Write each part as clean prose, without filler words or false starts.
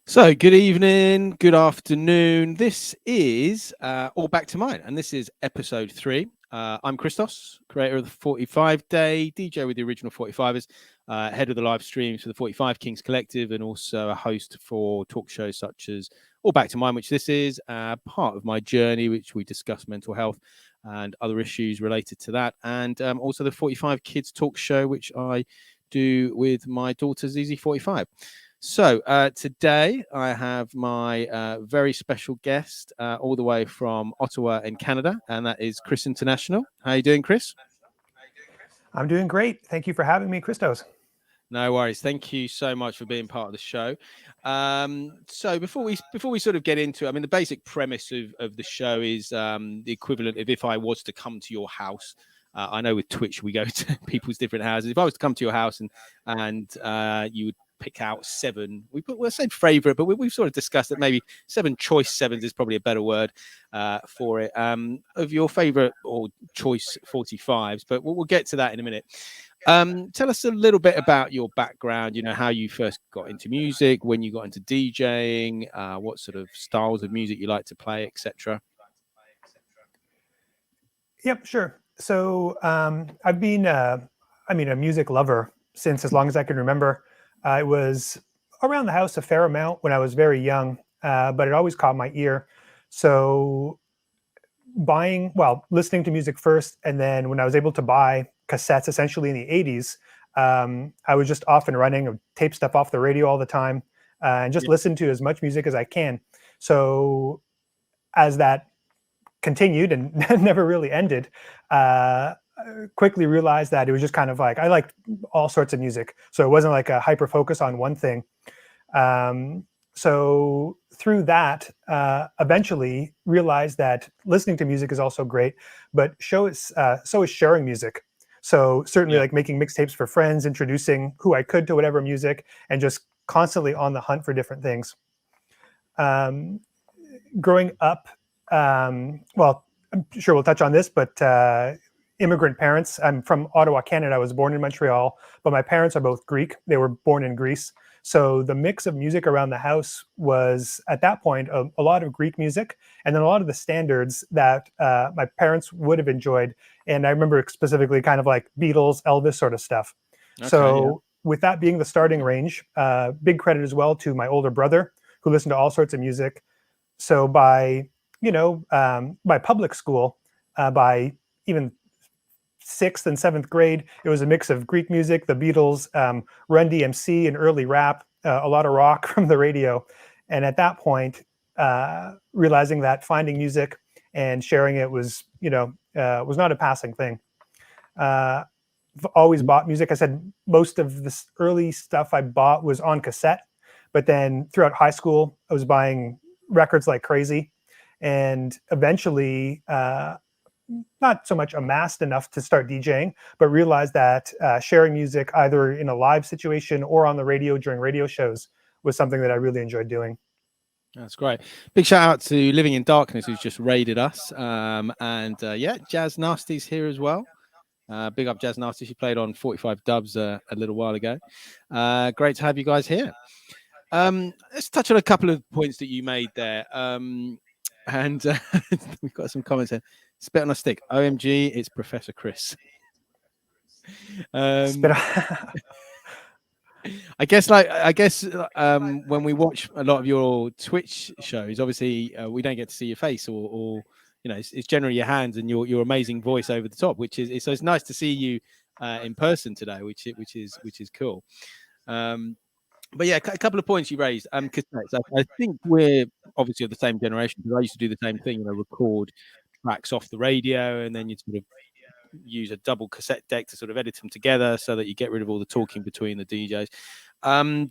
So, good evening, good afternoon. This is All Back to Mine, and this is Ep.3. I'm Criztoz, creator of the 45 Day, DJ with the original 45ers, head of the live streams for the 45 Kings Collective, and also a host for talk shows such as All Back to Mine, which this is part of my journey, which we discuss mental health and other issues related to that, and also the 45 Kids talk show, which I do with my daughter ZZ45. So today I have my very special guest all the way from Ottawa in Canada, and that is Chris International. How are you doing, Chris? I'm doing great. Thank you for having me, Criztoz. No worries. Thank you so much for being part of the show. So before we sort of get into it, I mean, the basic premise of the show is the equivalent of if I was to come to your house. I know with Twitch we go to people's different houses. If I was to come to your house and you would pick out seven, we'll say favorite, but we've sort of discussed that maybe seven choice sevens is probably a better word for it, of your favorite or choice 45s. But we'll get to that in a minute. Tell us a little bit about your background, how you first got into music, when you got into DJing, what sort of styles of music you like to play, etc. Yep, sure. So I've been, a music lover since as long as I can remember. I was around the house a fair amount when I was very young, but it always caught my ear. So listening to music first, and then when I was able to buy cassettes, essentially in the '80s, I was just off and running, tape stuff off the radio all the time, and just Yeah. listen to as much music as I can. So as that continued and never really ended, quickly realized that it was just kind of like I liked all sorts of music, so it wasn't like a hyper focus on one thing. So through that, eventually realized that listening to music is also great, but so is sharing music. So certainly, Yeah. like making mixtapes for friends, introducing who I could to whatever music, and just constantly on the hunt for different things. Um, Growing up, I'm sure we'll touch on this, but immigrant parents. I'm from Ottawa, Canada. I was born in Montreal, but my parents are both Greek. They were born in Greece. So the mix of music around the house was at that point a lot of Greek music, and then a lot of the standards that my parents would have enjoyed. And I remember specifically kind of like Beatles, Elvis sort of stuff. Okay. Yeah. So with that being the starting range, big credit as well to my older brother who listened to all sorts of music. So by public school, by even sixth and seventh grade, it was a mix of Greek music, the Beatles, Run DMC, and early rap, a lot of rock from the radio. And at that point, realizing that finding music and sharing it was not a passing thing. Uh, I've always bought music. I said most of this early stuff I bought was on cassette, but then throughout high school, I was buying records like crazy, and eventually, not so much amassed enough to start DJing, but realized that sharing music either in a live situation or on the radio during radio shows was something that I really enjoyed doing. That's great. Big shout out to Living in Darkness, who's just raided us. And yeah, Jazz Nasty's here as well. Big up Jazz Nasty. She played on 45 Dubs a little while ago. Great to have you guys here. Let's touch on a couple of points that you made there. And we've got some comments here. Spit on a stick. OMG, it's Professor Chris. Spit. Um, when we watch a lot of your Twitch shows, obviously we don't get to see your face or it's generally your hands and your amazing voice over the top, which is so it's nice to see you in person today, which is cool. Um, but yeah, a couple of points you raised. Cassettes. I think we're obviously of the same generation because I used to do the same thing, record tracks off the radio and then you sort of use a double cassette deck to sort of edit them together so that you get rid of all the talking between the DJs.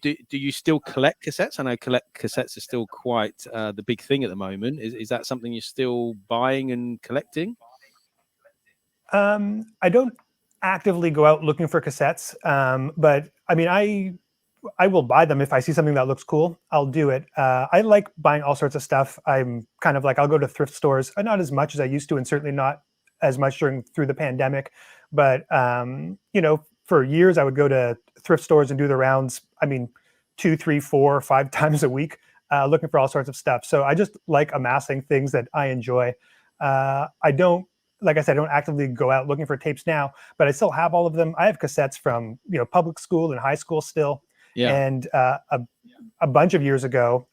Do you still collect cassettes? I know cassettes are still quite the big thing at the moment. Is that something you're still buying and collecting? I don't actively go out looking for cassettes, but I mean, I will buy them if I see something that looks cool. I'll do it. I like buying all sorts of stuff. I'm kind of like I'll go to thrift stores, not as much as I used to, and certainly not as much through the pandemic. But for years I would go to thrift stores and do the rounds. I mean, 2, 3, 4, 5 times a week, looking for all sorts of stuff. So I just like amassing things that I enjoy. I don't, like I said, I don't actively go out looking for tapes now, but I still have all of them. I have cassettes from public school and high school still, Yeah. and a bunch of years ago,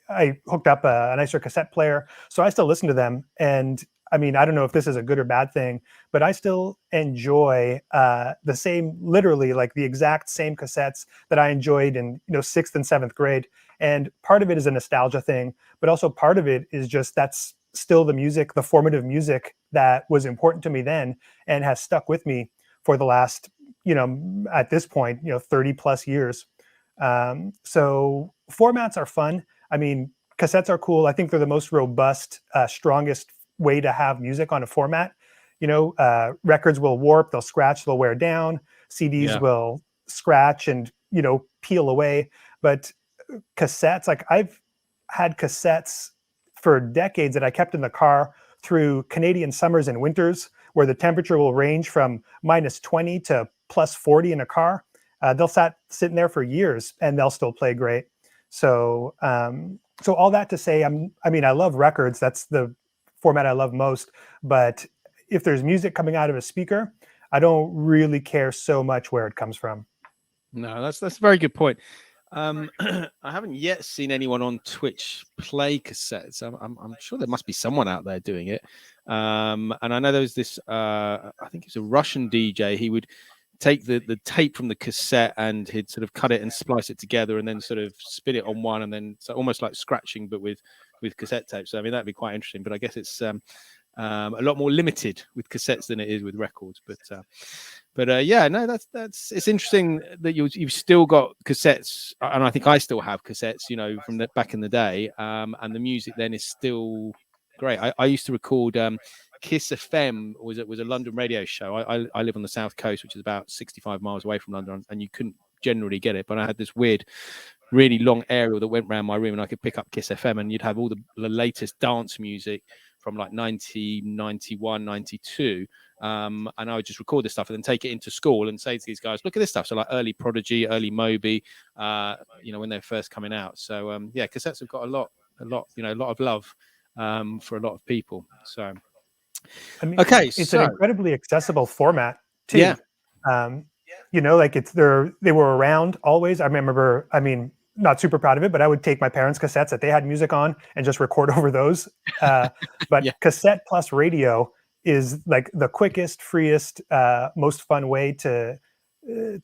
I hooked up a nicer cassette player, so I still listen to them. And I mean, I don't know if this is a good or bad thing, but I still enjoy the same, literally like the exact same cassettes that I enjoyed in sixth and seventh grade. And part of it is a nostalgia thing, but also part of it is just that's still the music, the formative music that was important to me then and has stuck with me for the last, at this point, 30 plus years. So formats are fun. I mean, cassettes are cool. I think they're the most robust, strongest way to have music on a format. Records will warp, they'll scratch, they'll wear down. CDs will scratch and peel away. But cassettes, like I've had cassettes for decades that I kept in the car through Canadian summers and winters, where the temperature will range from -20 to +40 in a car. They'll sitting there for years and they'll still play great. So, so all that to say, I love records. That's the format I love most. But if there's music coming out of a speaker, I don't really care so much where it comes from. No, that's a very good point. I haven't yet seen anyone on Twitch play cassettes. I'm sure there must be someone out there doing it. And I know there was this, I think it's a Russian DJ. He would take the tape from the cassette and he'd sort of cut it and splice it together and then sort of spin it on one and then so almost like scratching, but with cassette tape. So, I mean, that'd be quite interesting, but I guess it's a lot more limited with cassettes than it is with records. But yeah, no, that's it's interesting that you've still got cassettes, and I think I still have cassettes, from back in the day, and the music then is still great. I used to record Kiss FM was a London radio show. I live on the south coast, which is about 65 miles away from London, and you couldn't generally get it. But I had this weird, really long aerial that went around my room, and I could pick up Kiss FM, and you'd have all the latest dance music from like 1991, 92. And I would just record this stuff and then take it into school and say to these guys, look at this stuff. So like early Prodigy, early Moby, when they're first coming out. So yeah, cassettes have got a lot of love for a lot of people. So I mean, okay, it's an incredibly accessible format too. Yeah. Like they were around always. I remember, not super proud of it, but I would take my parents' cassettes that they had music on and just record over those. But cassette plus radio is like the quickest, freest, most fun way to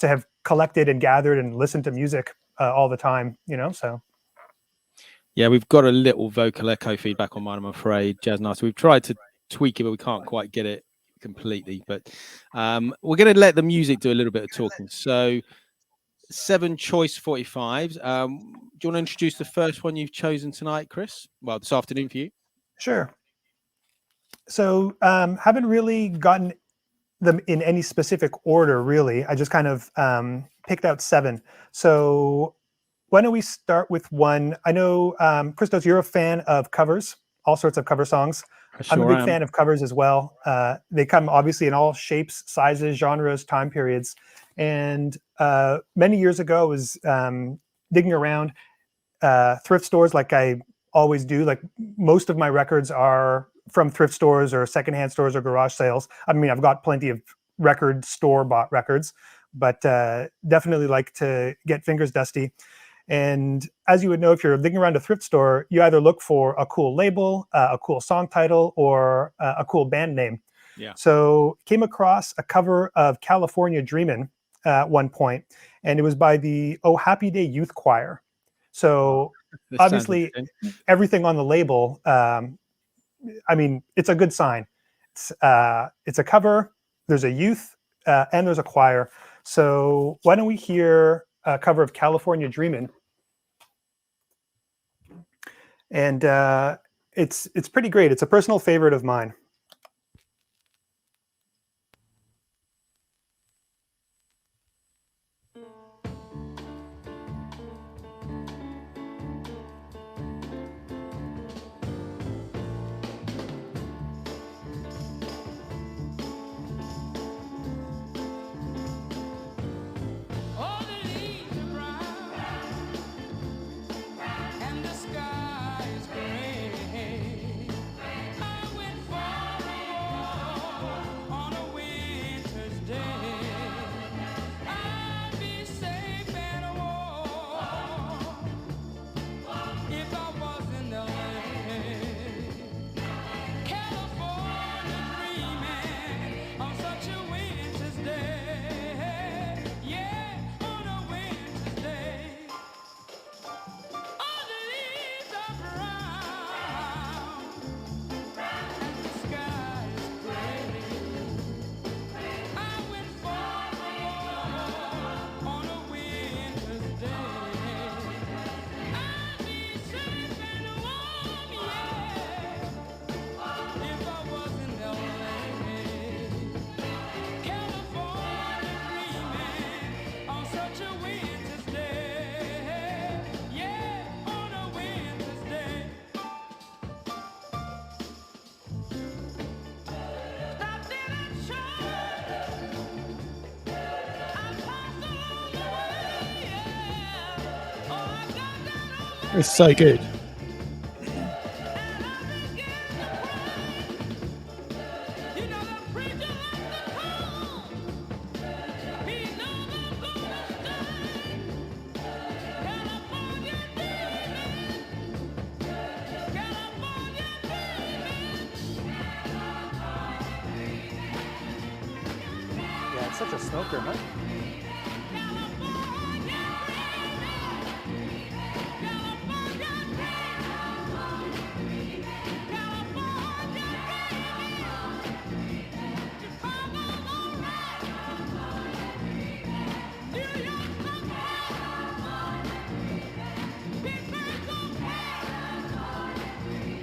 have collected and gathered and listened to music all the time, so. Yeah, we've got a little vocal echo feedback on mine, I'm afraid, Jazz Nice. We've tried to tweak it, but we can't quite get it completely. But we're going to let the music do a little bit of talking. So 7 choice 45s. Do you want to introduce the first one you've chosen tonight, Chris? Well, this afternoon for you. Sure. So haven't really gotten them in any specific order, really. I just kind of picked out 7. So why don't we start with one? I know, Criztoz, you're a fan of covers, all sorts of cover songs. I'm a big fan of covers as well. They come obviously in all shapes, sizes, genres, time periods. And many years ago, I was digging around thrift stores like I always do. Like most of my records are from thrift stores or secondhand stores or garage sales. I mean, I've got plenty of record store bought records, but definitely like to get fingers dusty. And as you would know, if you're digging around a thrift store, you either look for a cool label, a cool song title, or a cool band name. Yeah. So came across a cover of California Dreamin' at one point, and it was by the Oh Happy Day Youth Choir. So obviously everything on the label, it's a good sign. It's a cover, there's a youth, and there's a choir. So why don't we hear a cover of California Dreamin'? And it's pretty great. It's a personal favorite of mine. It's so good. Yeah, it's such a smoker, huh?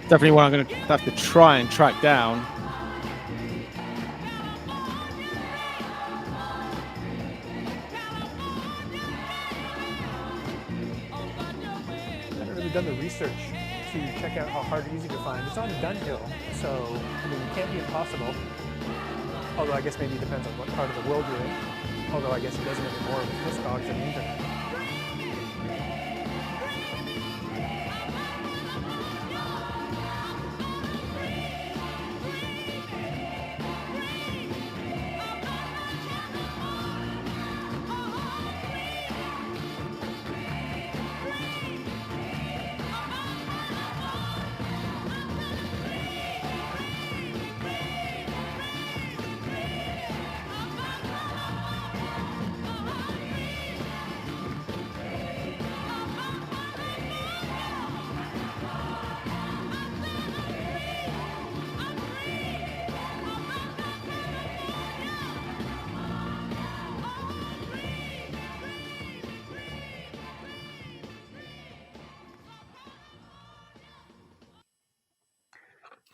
Definitely one I'm going to have to try and track down. I haven't really done the research to check out how hard or easy to find. It's on a Dunhill, so I mean, it can't be impossible. Although I guess maybe it depends on what part of the world you're in. Although I guess it doesn't anymore with Criztoz and the internet.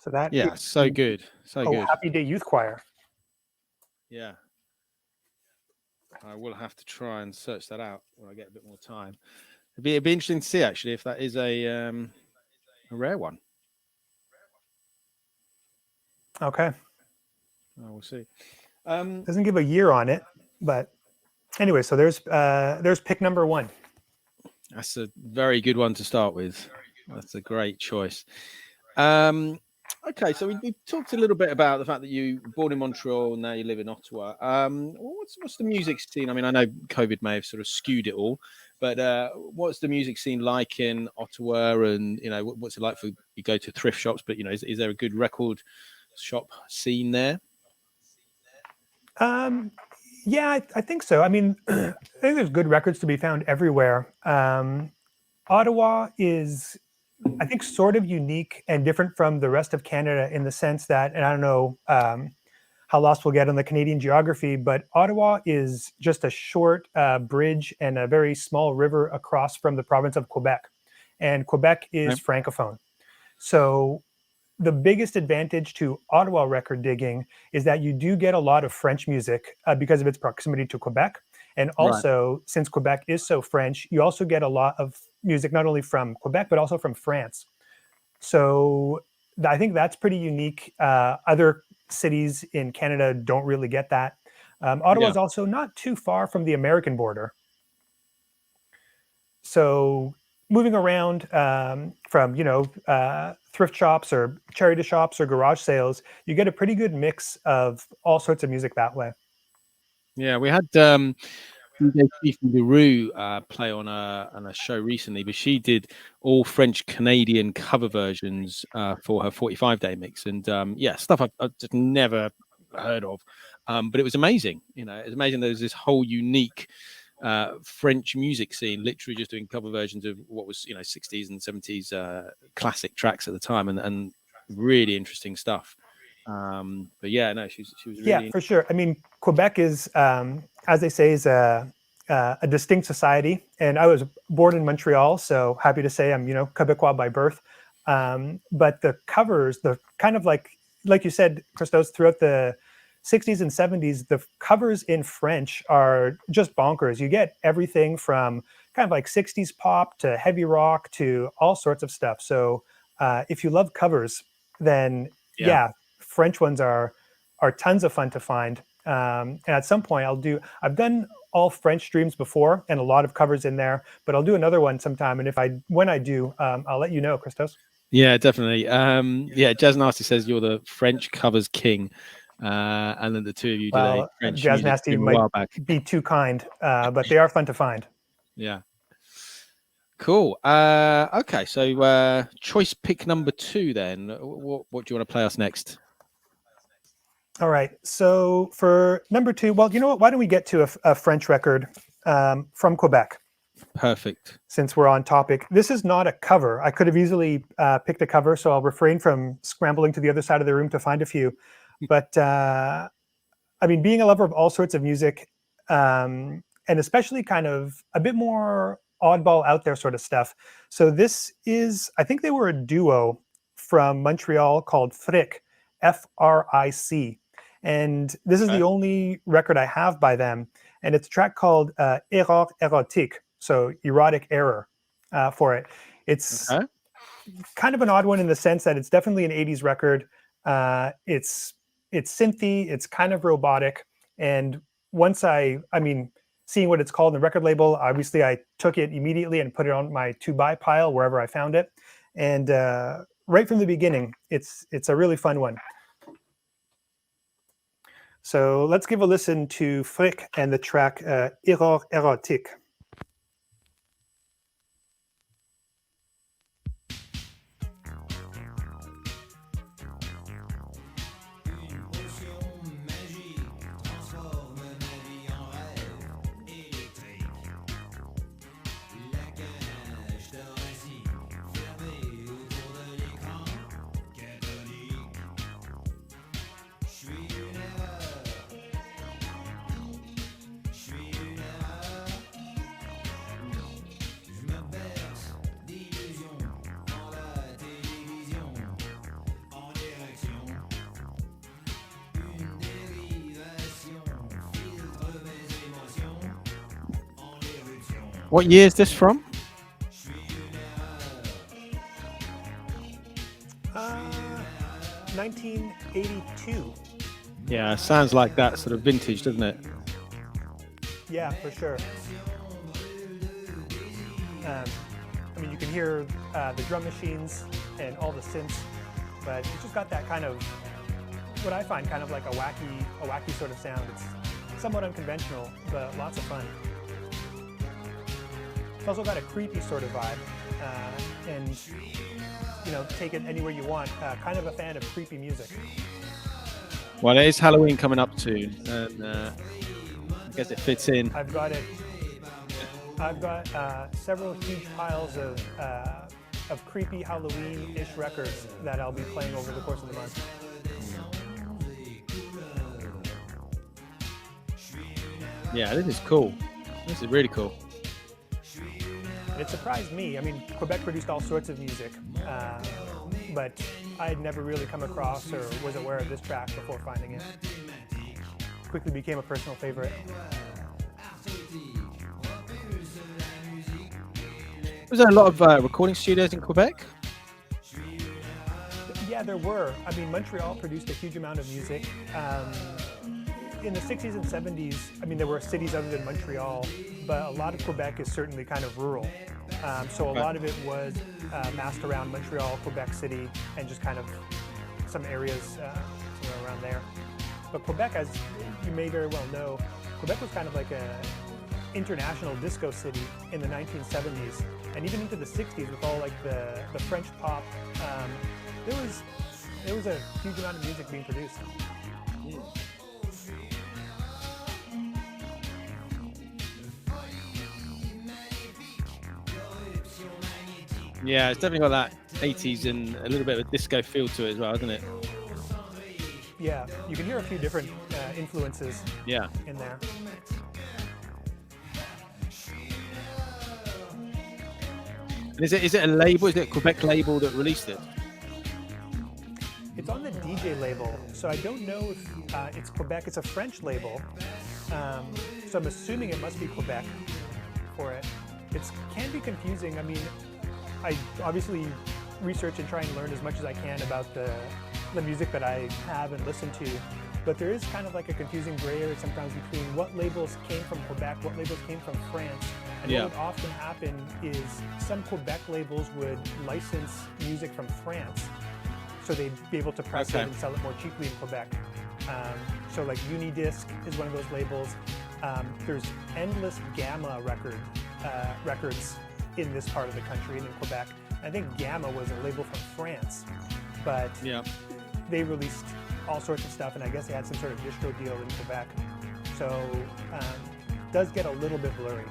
So that Yeah, so good. So good. Happy Day Youth Choir. Yeah. I will have to try and search that out when I get a bit more time. It'd be interesting to see actually if that is a rare one. Okay. We'll see. Doesn't give a year on it, but anyway, so there's pick number 1. That's a very good one to start with. That's a great choice. Okay, so we talked a little bit about the fact that you were born in Montreal and now you live in Ottawa. What's the music scene? I mean, I know COVID may have sort of skewed it all, but what's the music scene like in Ottawa? And you know, what's it like for you go to thrift shops? But you know, is there a good record shop scene there? Yeah, I think so. I mean, I think there's good records to be found everywhere. Ottawa is, I think, sort of unique and different from the rest of Canada in the sense that, and I don't know how lost we'll get on the Canadian geography, but Ottawa is just a short bridge and a very small river across from the province of Quebec. And Quebec is Francophone. So the biggest advantage to Ottawa record digging is that you do get a lot of French music because of its proximity to Quebec. And also, since Quebec is so French, you also get a lot of music, not only from Quebec, but also from France. So I think that's pretty unique. Other cities in Canada don't really get that. Ottawa is also not too far from the American border. So moving around from, thrift shops or charity shops or garage sales, you get a pretty good mix of all sorts of music that way. Yeah, we had DJ LaRue play on a show recently, but she did all French Canadian cover versions for her 45-day mix, and stuff I've just never heard of, but it was amazing. You know, it's amazing. There was this whole unique French music scene, literally just doing cover versions of what was 60s and 70s classic tracks at the time, and really interesting stuff. But yeah, no, she was really for sure. I mean, Quebec is, as they say, is a distinct society, and I was born in Montreal, so happy to say I'm Quebecois by birth. But the covers, the kind of like you said, Criztoz, throughout the 60s and 70s, the covers in French are just bonkers. You get everything from kind of like 60s pop to heavy rock to all sorts of stuff. So if you love covers, then French ones are tons of fun to find. And at some point, I've done all French streams before and a lot of covers in there, but I'll do another one sometime. And when I do, I'll let you know, Criztoz. Yeah, definitely. Yeah, Jazz Nasty says you're the French covers king. And then the two of you did a French Jazz music Nasty stream a might while back. be too kind, but they are fun to find. Yeah. Cool. Okay, so choice pick number 2 then. What do you want to play us next? All right. So for number 2, well, you know what? Why don't we get to a French record from Quebec? Perfect. Since we're on topic. This is not a cover. I could have easily picked a cover, so I'll refrain from scrambling to the other side of the room to find a few. But I mean, being a lover of all sorts of music, and especially kind of a bit more oddball out there sort of stuff. So this is, I think they were a duo from Montreal called Fric, F-R-I-C. And this is the only record I have by them. And it's a track called Erreur Erotique, so erotic error for it. It's kind of an odd one in the sense that it's definitely an 80s record. It's synthy, it's kind of robotic. And once I mean, seeing what it's called in the record label, obviously I took it immediately and put it on my to-buy pile wherever I found it. And right from the beginning, it's a really fun one. So let's give a listen to Fric and the track Erreur Erotique. What year is this from? 1982. Yeah, sounds like that sort of vintage, doesn't it? Yeah, for sure. I mean, you can hear the drum machines and all the synths, but it's just got that kind of, what I find kind of like a wacky sort of sound. It's somewhat unconventional, but lots of fun. It's also got a creepy sort of vibe, and you know, take it anywhere you want. Kind of a fan of creepy music. Well, it is Halloween coming up soon, and I guess it fits in. I've got several huge piles of creepy Halloween-ish records that I'll be playing over the course of the month. Yeah, this is cool. This is really cool. It surprised me. I mean, Quebec produced all sorts of music, but I had never really come across or was aware of this track before finding it. Quickly became a personal favorite. Was there a lot of recording studios in Quebec? Yeah, there were. I mean, Montreal produced a huge amount of music. In the 60s and 70s, I mean, there were cities other than Montreal, but a lot of Quebec is certainly kind of rural. So a lot of it was massed around Montreal, Quebec City, and just kind of some areas somewhere around there. But Quebec, as you may very well know, Quebec was kind of like a international disco city in the 1970s, and even into the 60s with all like the French pop. There was a huge amount of music being produced. Yeah, it's definitely got that 80s and a little bit of a disco feel to it as well, isn't it? Yeah, you can hear a few different influences in there. And is it a label? Is it a Quebec label that released it? It's on the DJ label, so I don't know if it's Quebec. It's a French label, so I'm assuming it must be Quebec for it. It can be confusing. I mean, I obviously research and try and learn as much as I can about the the music that I have and listen to. But there is kind of like a confusing gray area sometimes between what labels came from Quebec, what labels came from France. And what Yeah. would often happen is some Quebec labels would license music from France, so they'd be able to press Okay. it and sell it more cheaply in Quebec. So like Unidisc is one of those labels. There's Endless Gamma records in this part of the country and in Quebec. I think Gamma was a label from France, but Yeah. they released all sorts of stuff, and I guess they had some sort of distro deal in Quebec. So it does get a little bit blurry.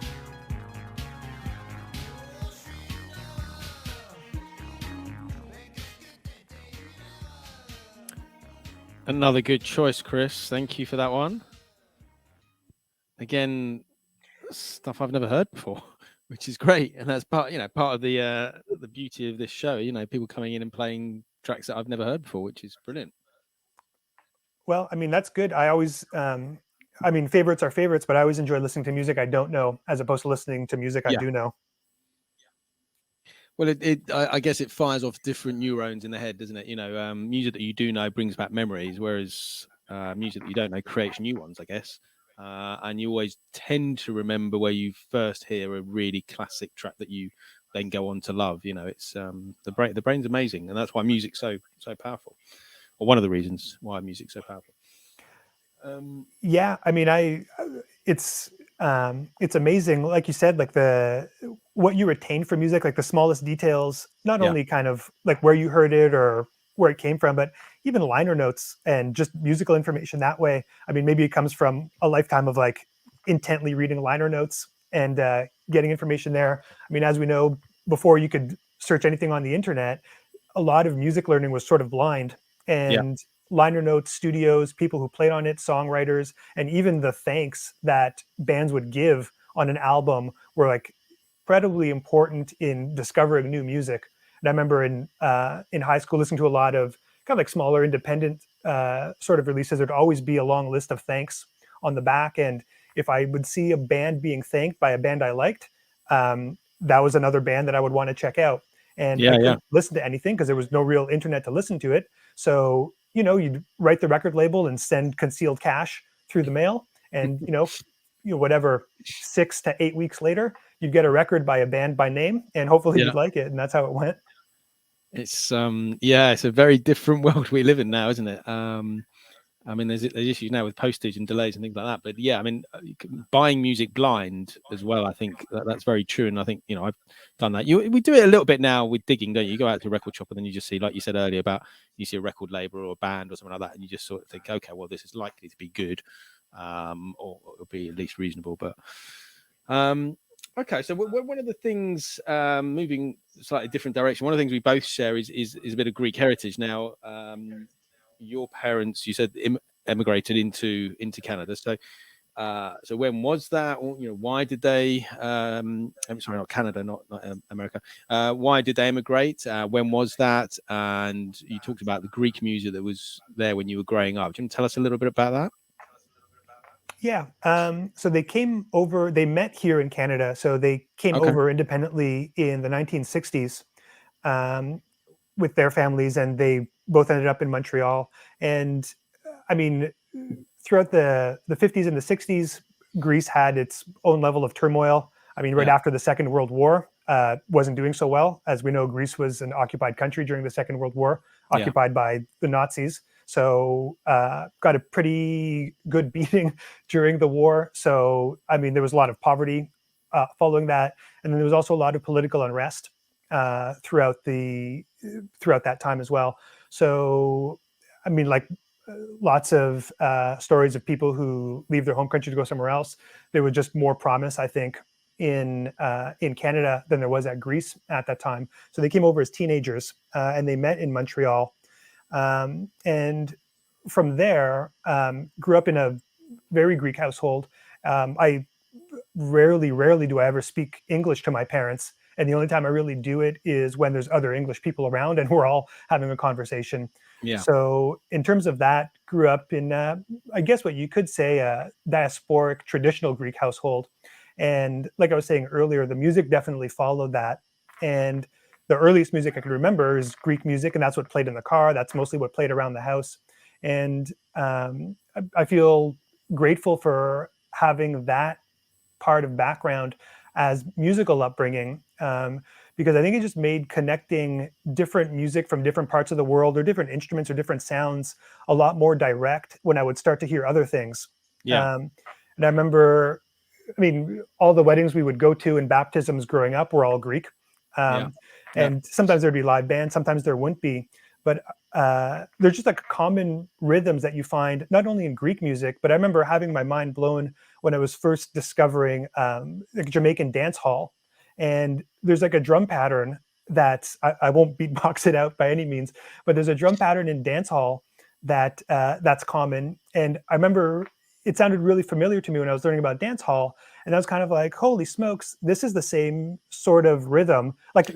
Another good choice, Chris. Thank you for that one. Again, stuff I've never heard before, which is great, and that's part of the beauty of this show. People coming in and playing tracks that I've never heard before, which is brilliant. Well, I mean, that's good. I always, I mean, favorites are favorites, but I always enjoy listening to music I don't know as opposed to listening to music I Yeah. do know. Well, I guess it fires off different neurons in the head, doesn't it? Music that you do know brings back memories, whereas music that you don't know creates new ones, I guess. And you always tend to remember where you first hear a really classic track that you then go on to love. It's the brain's amazing, and that's why music's so powerful, or one of the reasons why music's so powerful. Yeah, I mean, it's amazing, like you said, like what you retain from music, like the smallest details, not Yeah. only kind of like where you heard it or where it came from, but even liner notes and just musical information that way. I mean, maybe it comes from a lifetime of like intently reading liner notes and getting information there. I mean, as we know, before you could search anything on the internet, a lot of music learning was sort of blind, Yeah. and liner notes studios, people who played on it, songwriters, and even the thanks that bands would give on an album were like incredibly important in discovering new music. And I remember in high school listening to a lot of kind of like smaller independent sort of releases. There'd always be a long list of thanks on the back, and if I would see a band being thanked by a band I liked, that was another band that I would want to check out. And I Yeah. couldn't listen to anything because there was no real internet to listen to it. So you'd write the record label and send concealed cash through the mail, and whatever 6 to 8 weeks later, you'd get a record by a band by name, and hopefully Yeah. you'd like it. And that's how it went. It's it's a very different world we live in now, isn't it? I mean, there's issues now with postage and delays and things like that. But yeah, I mean, buying music blind as well. I think that's very true, and I think I've done that. We do it a little bit now with digging, don't you? You go out to a record shop and then you just see, like you said earlier, about you see a record label or a band or something like that, and you just sort of think, okay, well, this is likely to be good, or it'll be at least reasonable. But okay, so one of the things, moving slightly different direction, one of the things we both share is a bit of Greek heritage. Now, your parents, you said, emigrated into Canada. So, so when was that? Or, why did they? I'm sorry, not Canada, not America. Why did they emigrate? When was that? And you talked about the Greek music that was there when you were growing up. Do you want to tell us a little bit about that? Yeah. So they came over, they met here in Canada. So they came Okay. over independently in the 1960s with their families, and they both ended up in Montreal. And I mean, throughout the 50s and the 60s, Greece had its own level of turmoil. I mean, right Yeah. after the Second World War, wasn't doing so well. As we know, Greece was an occupied country during the Second World War, Yeah. occupied by the Nazis. So got a pretty good beating during the war. So I mean, there was a lot of poverty following that, and then there was also a lot of political unrest throughout that time as well. So I mean, like lots of stories of people who leave their home country to go somewhere else. There was just more promise, I think, in Canada than there was at Greece at that time. So they came over as teenagers, and they met in Montreal, and from there grew up in a very Greek household. I rarely do I ever speak English to my parents. And the only time I really do it is when there's other English people around and we're all having a conversation. Yeah. So, in terms of that, grew up in, I guess, what you could say a diasporic traditional Greek household. And like I was saying earlier, the music definitely followed that. And the earliest music I can remember is Greek music, and that's what played in the car. That's mostly what played around the house. And I feel grateful for having that part of background as musical upbringing, because I think it just made connecting different music from different parts of the world or different instruments or different sounds a lot more direct when I would start to hear other things. Yeah. And I remember, I mean, all the weddings we would go to and baptisms growing up were all Greek. Yeah. Um, Yeah. and sometimes there'd be live bands, sometimes there wouldn't be. But there's just like common rhythms that you find not only in Greek music, but I remember having my mind blown when I was first discovering like Jamaican dance hall. And there's like a drum pattern that I won't beatbox it out by any means, but there's a drum pattern in dance hall that's common. And I remember it sounded really familiar to me when I was learning about dance hall. And I was kind of like, holy smokes, this is the same sort of rhythm, like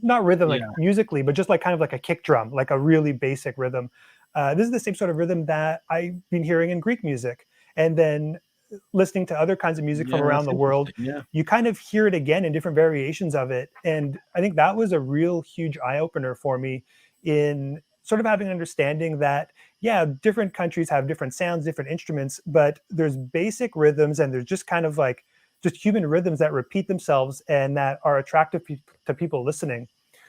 not rhythm like Yeah. musically, but just like kind of like a kick drum, like a really basic rhythm. This is the same sort of rhythm that I've been hearing in Greek music. And then listening to other kinds of music from Yeah. around That's the world, interesting. Yeah. you kind of hear it again in different variations of it. And I think that was a real huge eye opener for me in sort of having an understanding that, yeah, different countries have different sounds, different instruments, but there's basic rhythms and there's just kind of like just human rhythms that repeat themselves and that are attractive to people listening.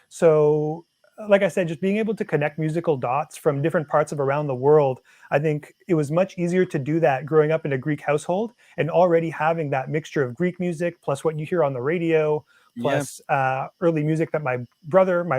So, like I said, just being able to connect musical dots from different parts of around the world, I think it was much easier to do that growing up in a Greek household and already having that mixture of Greek music plus what you hear on the radio, Yeah. plus early music that my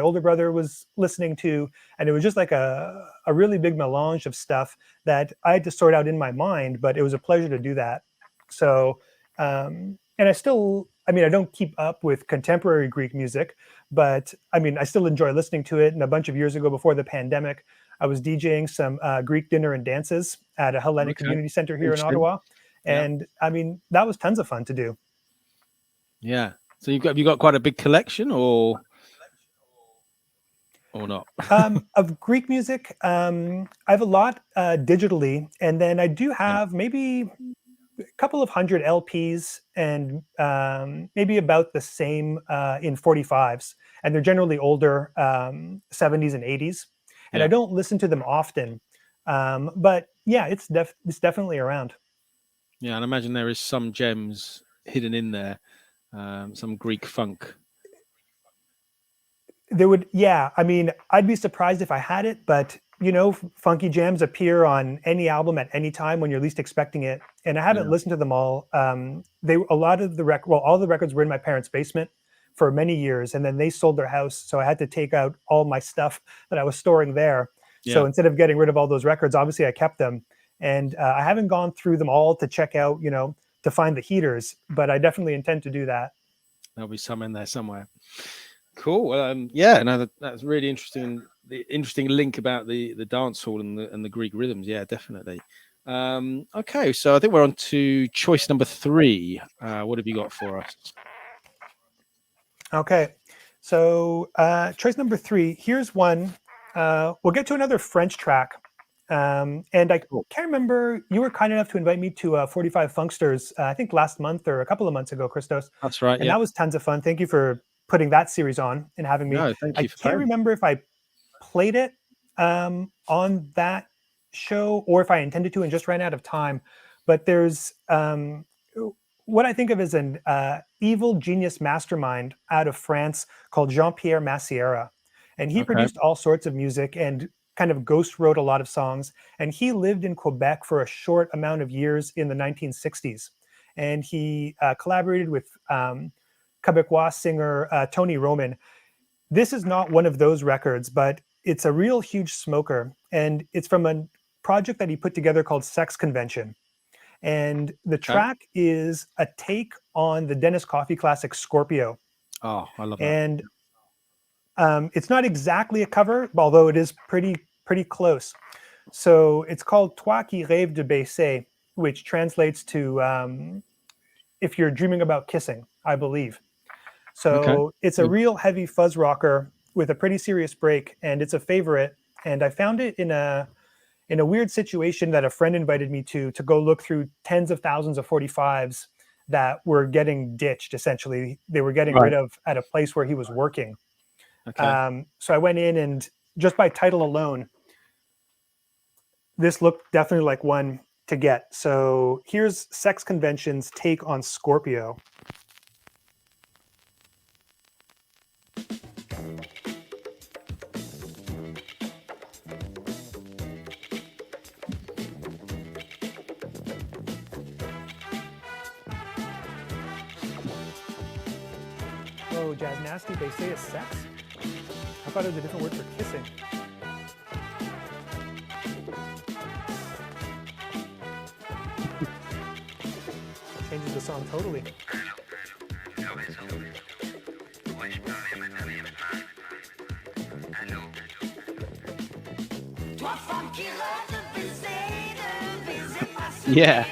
older brother was listening to. And it was just like a really big melange of stuff that I had to sort out in my mind, but it was a pleasure to do that. So, and I mean, I don't keep up with contemporary Greek music, but I mean, I still enjoy listening to it. And a bunch of years ago, before the pandemic, I was DJing some Greek dinner and dances at a Hellenic Okay. community center here in Interesting. Ottawa. Yeah. And I mean, that was tons of fun to do. Yeah. So have you got quite a big collection or not? Of Greek music, I have a lot digitally, and then I do Yeah. have maybe a couple of hundred LPs and maybe about the same in 45s. And they're generally older, 70s and 80s. And I Yeah. don't listen to them often. But yeah, it's definitely around. Yeah. And I imagine there is some gems hidden in there, some Greek funk. There would, yeah. I mean, I'd be surprised if I had it, but you know, funky jams appear on any album at any time when you're least expecting it. And I haven't Yeah. listened to them all. A lot of all the records were in my parents' basement for many years, and then they sold their house, so I had to take out all my stuff that I was storing there. So Yeah. instead of getting rid of all those records, obviously I kept them, and I haven't gone through them all to check out, you know, to find the heaters, but I definitely intend to do that. There'll be some in there somewhere. Cool. Yeah, no, that's really interesting. The interesting link about the dance hall and the Greek rhythms. Yeah, definitely. Okay, so I think we're on to choice number 3. What have you got for us? Okay, so choice number 3. Here's one. We'll get to another French track, and I Cool. can't remember. You were kind enough to invite me to 45 Funksters. I think last month or a couple of months ago, Criztoz, That's right. and Yeah. that was tons of fun. Thank you for putting that series on and having me. No, thank I you for can't playing. remember if I played it on that show or if I intended to and just ran out of time. But there's what I think of as an evil genius mastermind out of France called Jean-Pierre Massiera. And he Okay. produced all sorts of music and kind of ghost wrote a lot of songs. And he lived in Quebec for a short amount of years in the 1960s. And he collaborated with Quebecois singer Tony Roman. This is not one of those records, but it's a real huge smoker. And it's from a project that he put together called Sex Convention. And the Okay. track is a take on the Dennis Coffey classic Scorpio. Oh, I love that. And it's not exactly a cover, although it is pretty close. So it's called Toi qui rêves de baiser, which translates to if you're dreaming about kissing, I believe. Okay. So it's a Good. real heavy fuzz rocker with a pretty serious break, and it's a favorite. And I found it in a weird situation that a friend invited me to go look through tens of thousands of 45s that were getting ditched. Essentially, they were getting rid Right. of at a place where he was working. Okay. So I went in, and just by title alone, this looked definitely like one to get. So here's Sex Convention's take on Scorpio. Oh, Jazz Nasty, they say it's sex? I thought it was a different word for kissing. Changes the song totally. Yeah.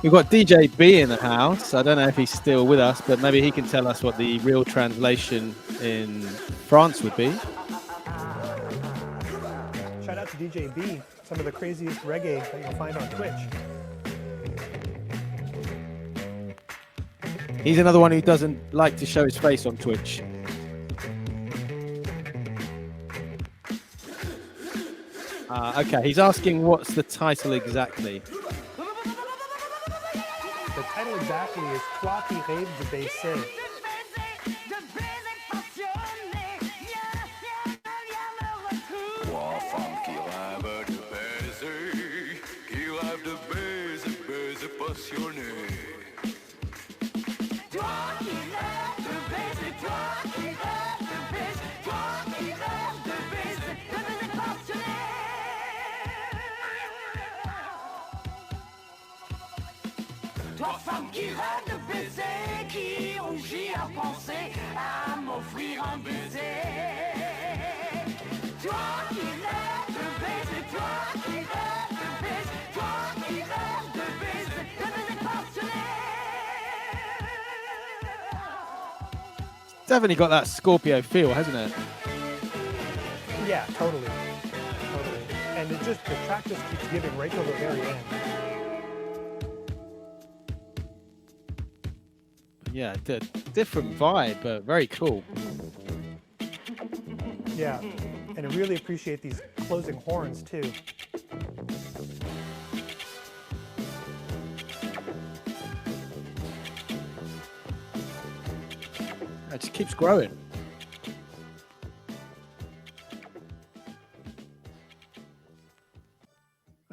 We've got DJ B in the house. I don't know if he's still with us, but maybe he can tell us what the real translation in France would be. Shout out to DJ B, some of the craziest reggae that you'll find on Twitch. He's another one who doesn't like to show his face on Twitch. Okay, he's asking what's the title exactly. The title exactly is Toi qui rêves de baiser. Definitely got that Scorpio feel, hasn't it? Yeah, totally. And the track just keeps giving right till the very end. Yeah, different vibe, but very cool. Yeah, and I really appreciate these closing horns too. It just keeps growing.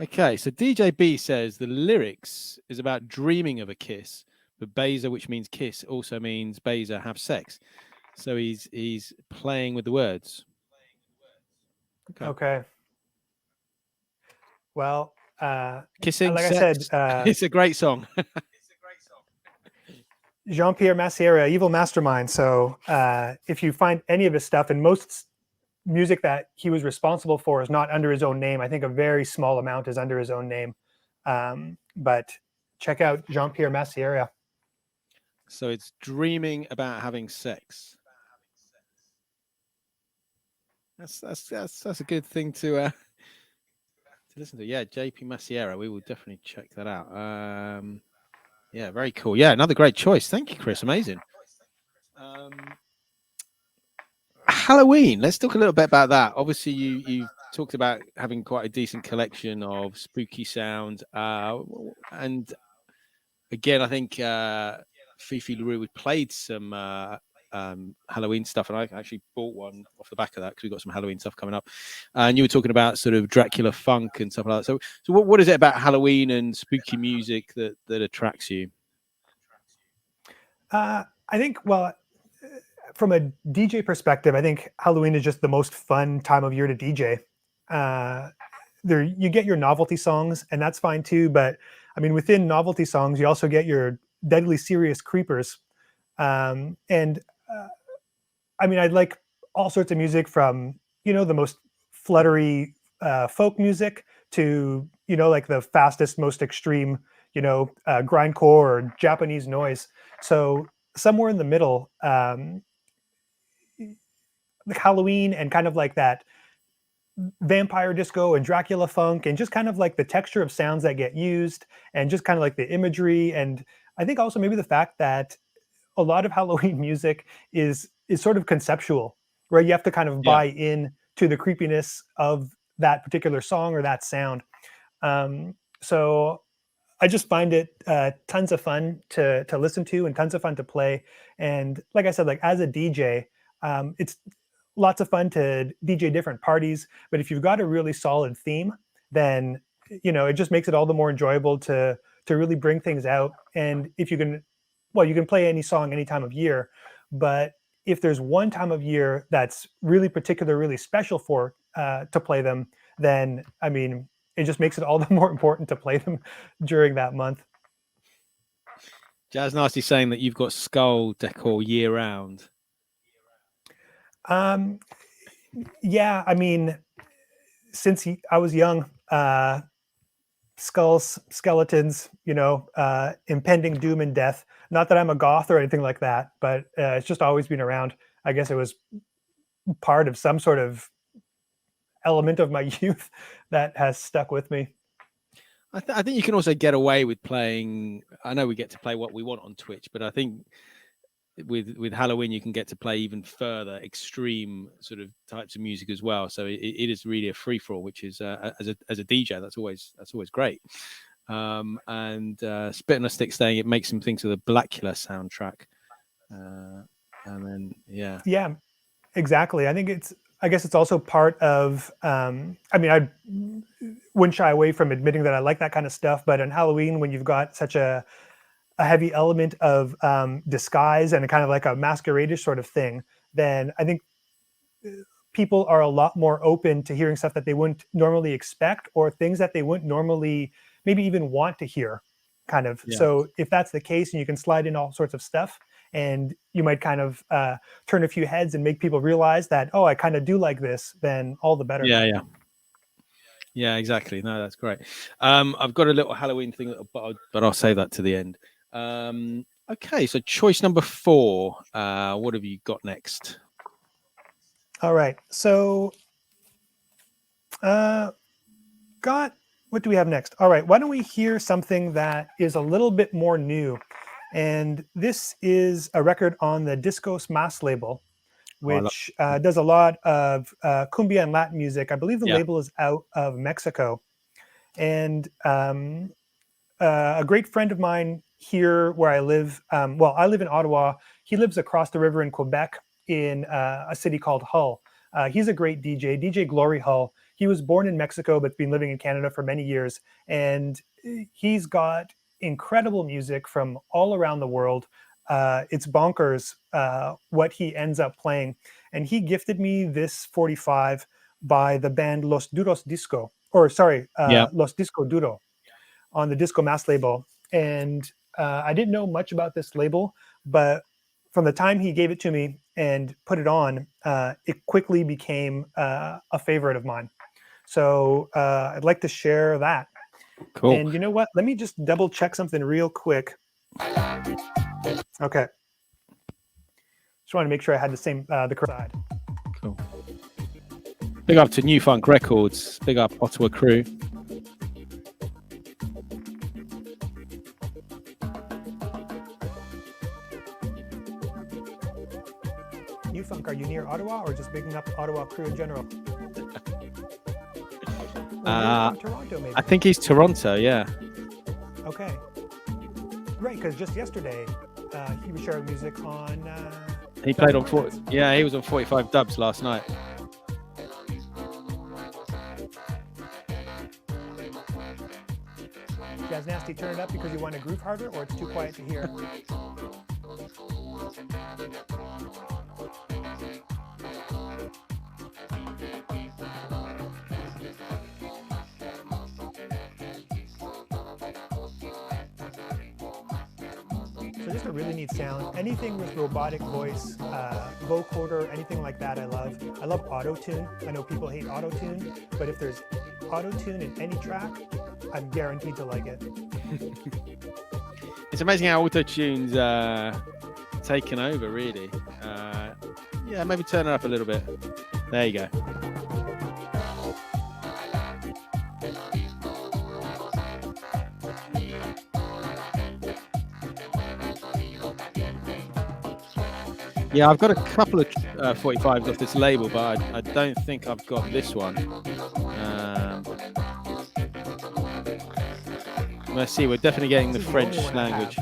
Okay, so DJ B says the lyrics is about dreaming of a kiss, but Beza, which means kiss, also means Beza have sex. So he's playing with the words. Okay. Well, kissing, like sex. I said, it's a great song. Jean-Pierre Massiera, evil mastermind. So if you find any of his stuff, and most music that he was responsible for is not under his own name. I think a very small amount is under his own name. But check out Jean-Pierre Massiera. So it's dreaming about having sex. That's a good thing to listen to. Yeah, JP Massiera. We will definitely check that out. Yeah, very cool. Yeah, another great choice. Thank you, Chris. Amazing. Halloween. Let's talk a little bit about that. Obviously, you talked about having quite a decent collection of spooky sounds, and again, I think Fifi LaRue played some Halloween stuff, and I actually bought one off the back of that because we've got some Halloween stuff coming up. And you were talking about sort of Dracula funk and stuff like that. So what is it about Halloween and spooky music that attracts you? I think, well, from a DJ perspective, I think Halloween is just the most fun time of year to DJ. There, you get your novelty songs, and that's fine too. But I mean, within novelty songs, you also get your deadly serious creepers. I mean, I like all sorts of music from, the most fluttery folk music to like the fastest, most extreme, grindcore or Japanese noise. So somewhere in the middle, like Halloween and kind of like that vampire disco and Dracula funk, and just kind of like the texture of sounds that get used, and just kind of like the imagery. And I think also maybe the fact that a lot of Halloween music is sort of conceptual, where you have to kind of Yeah. buy in to the creepiness of that particular song or that sound. So I just find it tons of fun to listen to and tons of fun to play. And like I said, like as a DJ, it's lots of fun to DJ different parties. But if you've got a really solid theme, then it just makes it all the more enjoyable to really bring things out. And if you can, well, you can play any song any time of year, but if there's one time of year that's really particular, really special for to play them, then I mean, it just makes it all the more important to play them during that month. Jazz Nasty saying that you've got skull decor year round. Yeah, I mean, since I was young, skulls, skeletons, impending doom and death. Not that I'm a goth or anything like that, but it's just always been around. I guess it was part of some sort of element of my youth that has stuck with me. I think you can also get away with playing. I know we get to play what we want on Twitch, but I think with Halloween you can get to play even further extreme sort of types of music as well. So it is really a free for all, which is as a DJ that's always great. And Spit on a Stick saying it makes him think of the Blackula soundtrack. And then yeah, exactly. I guess it's also part of. I mean, I wouldn't shy away from admitting that I like that kind of stuff, but on Halloween, when you've got such a heavy element of disguise and a kind of like a masquerade sort of thing, then I think people are a lot more open to hearing stuff that they wouldn't normally expect, or things that they wouldn't normally maybe even want to hear, kind of. Yeah. So if that's the case, and you can slide in all sorts of stuff, and you might kind of turn a few heads and make people realize that, oh, I kind of do like this, then all the better. Yeah, exactly. No, that's great. I've got a little Halloween thing, but I'll save that to the end. Okay, so choice number 4. What have you got next? All right. So, what do we have next? All right. Why don't we hear something that is a little bit more new? And this is a record on the Discos Mas label, which does a lot of cumbia and Latin music. I believe the label is out of Mexico. And a great friend of mine here where I live, I live in Ottawa. He lives across the river in Quebec in a city called Hull. He's a great DJ, DJ Glory Hull. He was born in Mexico, but been living in Canada for many years. And he's got incredible music from all around the world. It's bonkers what he ends up playing. And he gifted me this 45 by the band Los Disco Duro on the Disco Mas label. And I didn't know much about this label, but from the time he gave it to me and put it on, it quickly became a favorite of mine. So I'd like to share that. Cool. And you know what? Let me just double check something real quick. Okay. Just want to make sure I had the correct side. Cool. Big up to New Funk Records. Big up Ottawa crew. New Funk, are you near Ottawa, or just bigging up Ottawa crew in general? Toronto, maybe. I think he's Toronto, yeah. Okay. Right, because just yesterday he was sharing music on. He played on 40. Yeah, he was on 45 Dubs last night. Jazz Nasty, turn it up because you want to groove harder, or it's too quiet to hear. So just a really neat sound. Anything with robotic voice, vocoder, anything like that, I love. I love auto-tune. I know people hate auto-tune, but if there's auto-tune in any track, I'm guaranteed to like it. It's amazing how auto-tune's taken over, really. Yeah, maybe turn it up a little bit. There you go. Yeah, I've got a couple of 45s off this label, but I don't think I've got this one. Let's see, we're definitely getting the French language.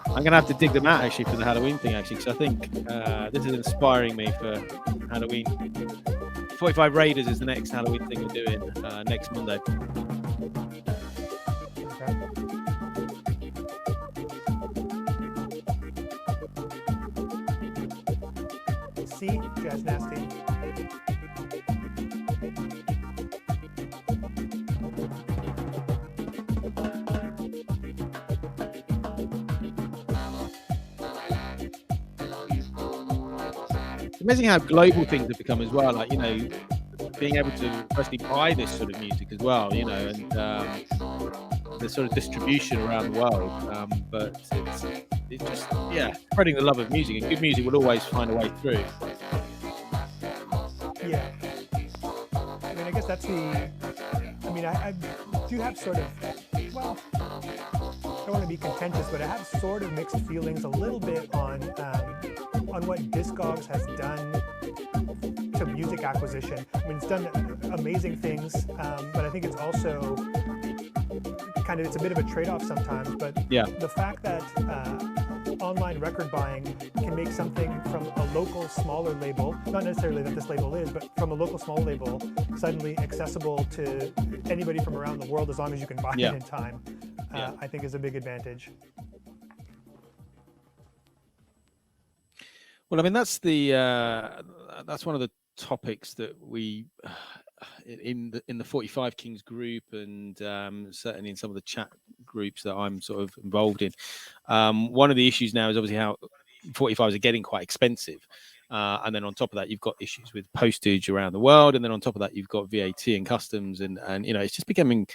I'm going to have to dig them out, actually, for the Halloween thing, actually, because I think this is inspiring me for Halloween. 45 Raiders is the next Halloween thing we're doing next Monday. See, Jazz Nasty. It's amazing how global things have become as well. Like, you know, being able to firstly buy this sort of music as well, you know, and the sort of distribution around the world. But it's just, yeah, spreading the love of music, and good music will always find a way through. Yeah. I mean, I guess that's the. I mean, I do have sort of. Well, I don't want to be contentious, but I have sort of mixed feelings a little bit on what Discogs has done to music acquisition. I mean, it's done amazing things, but I think it's also kind of, it's a bit of a trade-off sometimes. But yeah, the fact that online record buying can make something from a local smaller label, not necessarily that this label is, but from a local small label, suddenly accessible to anybody from around the world as long as you can buy it in time, I think is a big advantage. Well, I mean, that's one of the topics that we in the 45 Kings group, and certainly in some of the chat groups that I'm sort of involved in. One of the issues now is obviously how 45s are getting quite expensive, and then on top of that, you've got issues with postage around the world, and then on top of that, you've got VAT and customs, and you know, it's just becoming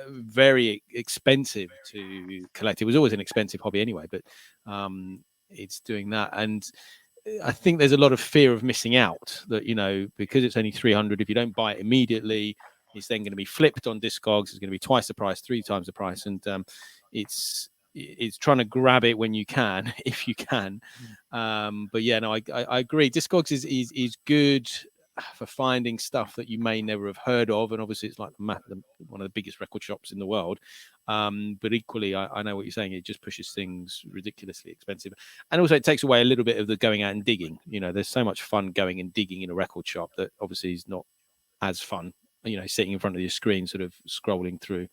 very expensive to collect. It was always an expensive hobby anyway, but it's doing that. And I think there's a lot of fear of missing out, that, you know, because it's only 300, if you don't buy it immediately, it's then going to be flipped on Discogs. It's going to be twice the price, 3 times the price. And it's trying to grab it when you can, if you can. But yeah, no, I agree. Discogs is good for finding stuff that you may never have heard of, and obviously it's like one of the biggest record shops in the world, but equally I know what you're saying, it just pushes things ridiculously expensive, and also it takes away a little bit of the going out and digging. You know, there's so much fun going and digging in a record shop that obviously is not as fun, you know, sitting in front of your screen sort of scrolling through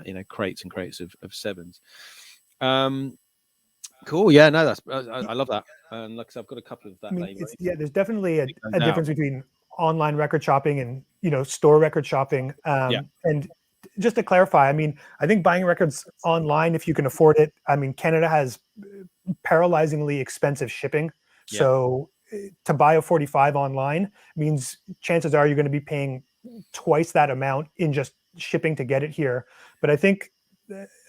you know, crates and crates of sevens. Cool. Yeah, no, I love that. And like I said, I've got a couple of that. I mean, there's definitely a difference between online record shopping and, you know, store record shopping. And just to clarify, I mean, I think buying records online, if you can afford it, I mean, Canada has paralyzingly expensive shipping. So to buy a 45 online means chances are you're going to be paying twice that amount in just shipping to get it here. But I think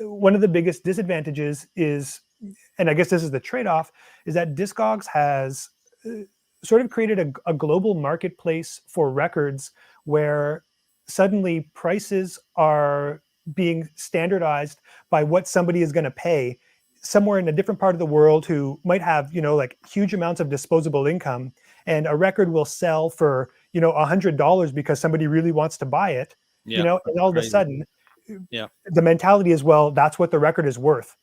one of the biggest disadvantages is, and I guess this is the trade-off, is that Discogs has sort of created a global marketplace for records where suddenly prices are being standardized by what somebody is going to pay somewhere in a different part of the world who might have, you know, like huge amounts of disposable income, and a record will sell for, you know, $100 because somebody really wants to buy it, you know, and all of a sudden the mentality is, well, that's what the record is worth.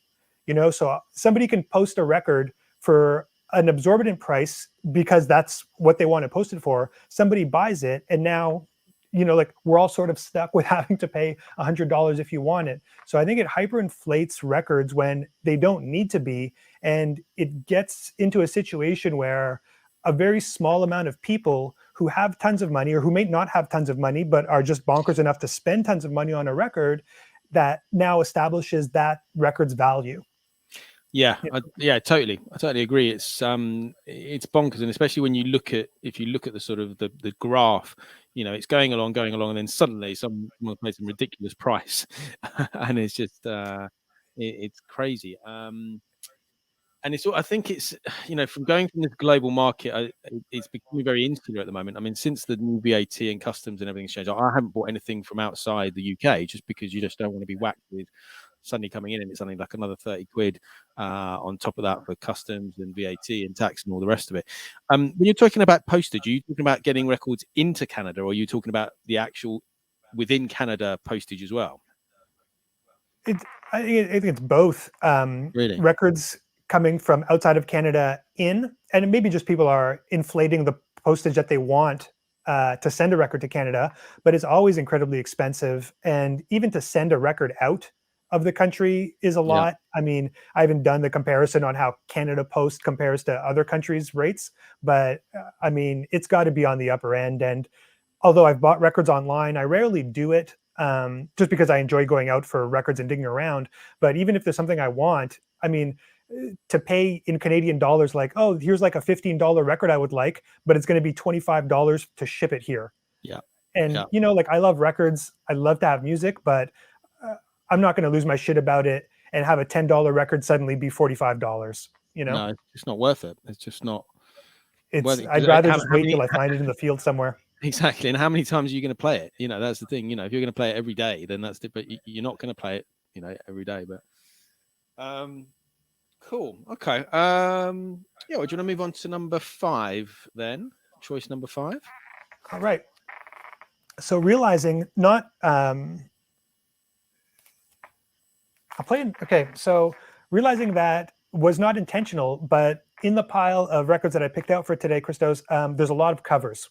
You know, so somebody can post a record for an exorbitant price because that's what they want to post it for. Somebody buys it, and now, you know, like we're all sort of stuck with having to pay $100 if you want it. So I think it hyperinflates records when they don't need to be, and it gets into a situation where a very small amount of people who have tons of money, or who may not have tons of money but are just bonkers enough to spend tons of money on a record, that now establishes that record's value. Yeah, yeah, totally. I totally agree. It's bonkers, and especially when you look at the sort of the graph, it's going along, and then suddenly someone pays some ridiculous price, and it's just it's crazy. And I think it's, from going from this global market, it's becoming very insular at the moment. I mean, since the new VAT and customs and everything's changed, I haven't bought anything from outside the UK just because you just don't want to be whacked with suddenly coming in and it's something like another 30 quid on top of that for customs and VAT and tax and all the rest of it. When you're talking about postage, are you talking about getting records into Canada, or are you talking about the actual within Canada postage as well? I think it's both. Really? Records coming from outside of Canada in, and maybe just people are inflating the postage that they want to send a record to Canada, but it's always incredibly expensive. And even to send a record out of the country is a Yeah. lot. I mean, I haven't done the comparison on how Canada Post compares to other countries' rates, but I mean, it's got to be on the upper end. And although I've bought records online, I rarely do it just because I enjoy going out for records and digging around. But even if there's something I want, I mean, to pay in Canadian dollars, like, oh, here's like a $15 record I would like, but it's going to be $25 to ship it here. Yeah. And, Yeah. like, I love records. I love to have music, but I'm not going to lose my shit about it and have a $10 record suddenly be $45, No, it's just not worth it. It's just not worth it. I'd rather just wait till I find it in the field somewhere. Exactly. And how many times are you going to play it? That's the thing. If you're going to play it every day, then that's it. But you're not going to play it, every day. But cool. Okay. Yeah. Well, do you want to move on to number 5 then? Choice number 5. All right. So realizing not so realizing that was not intentional, but in the pile of records that I picked out for today, Criztoz, there's a lot of covers.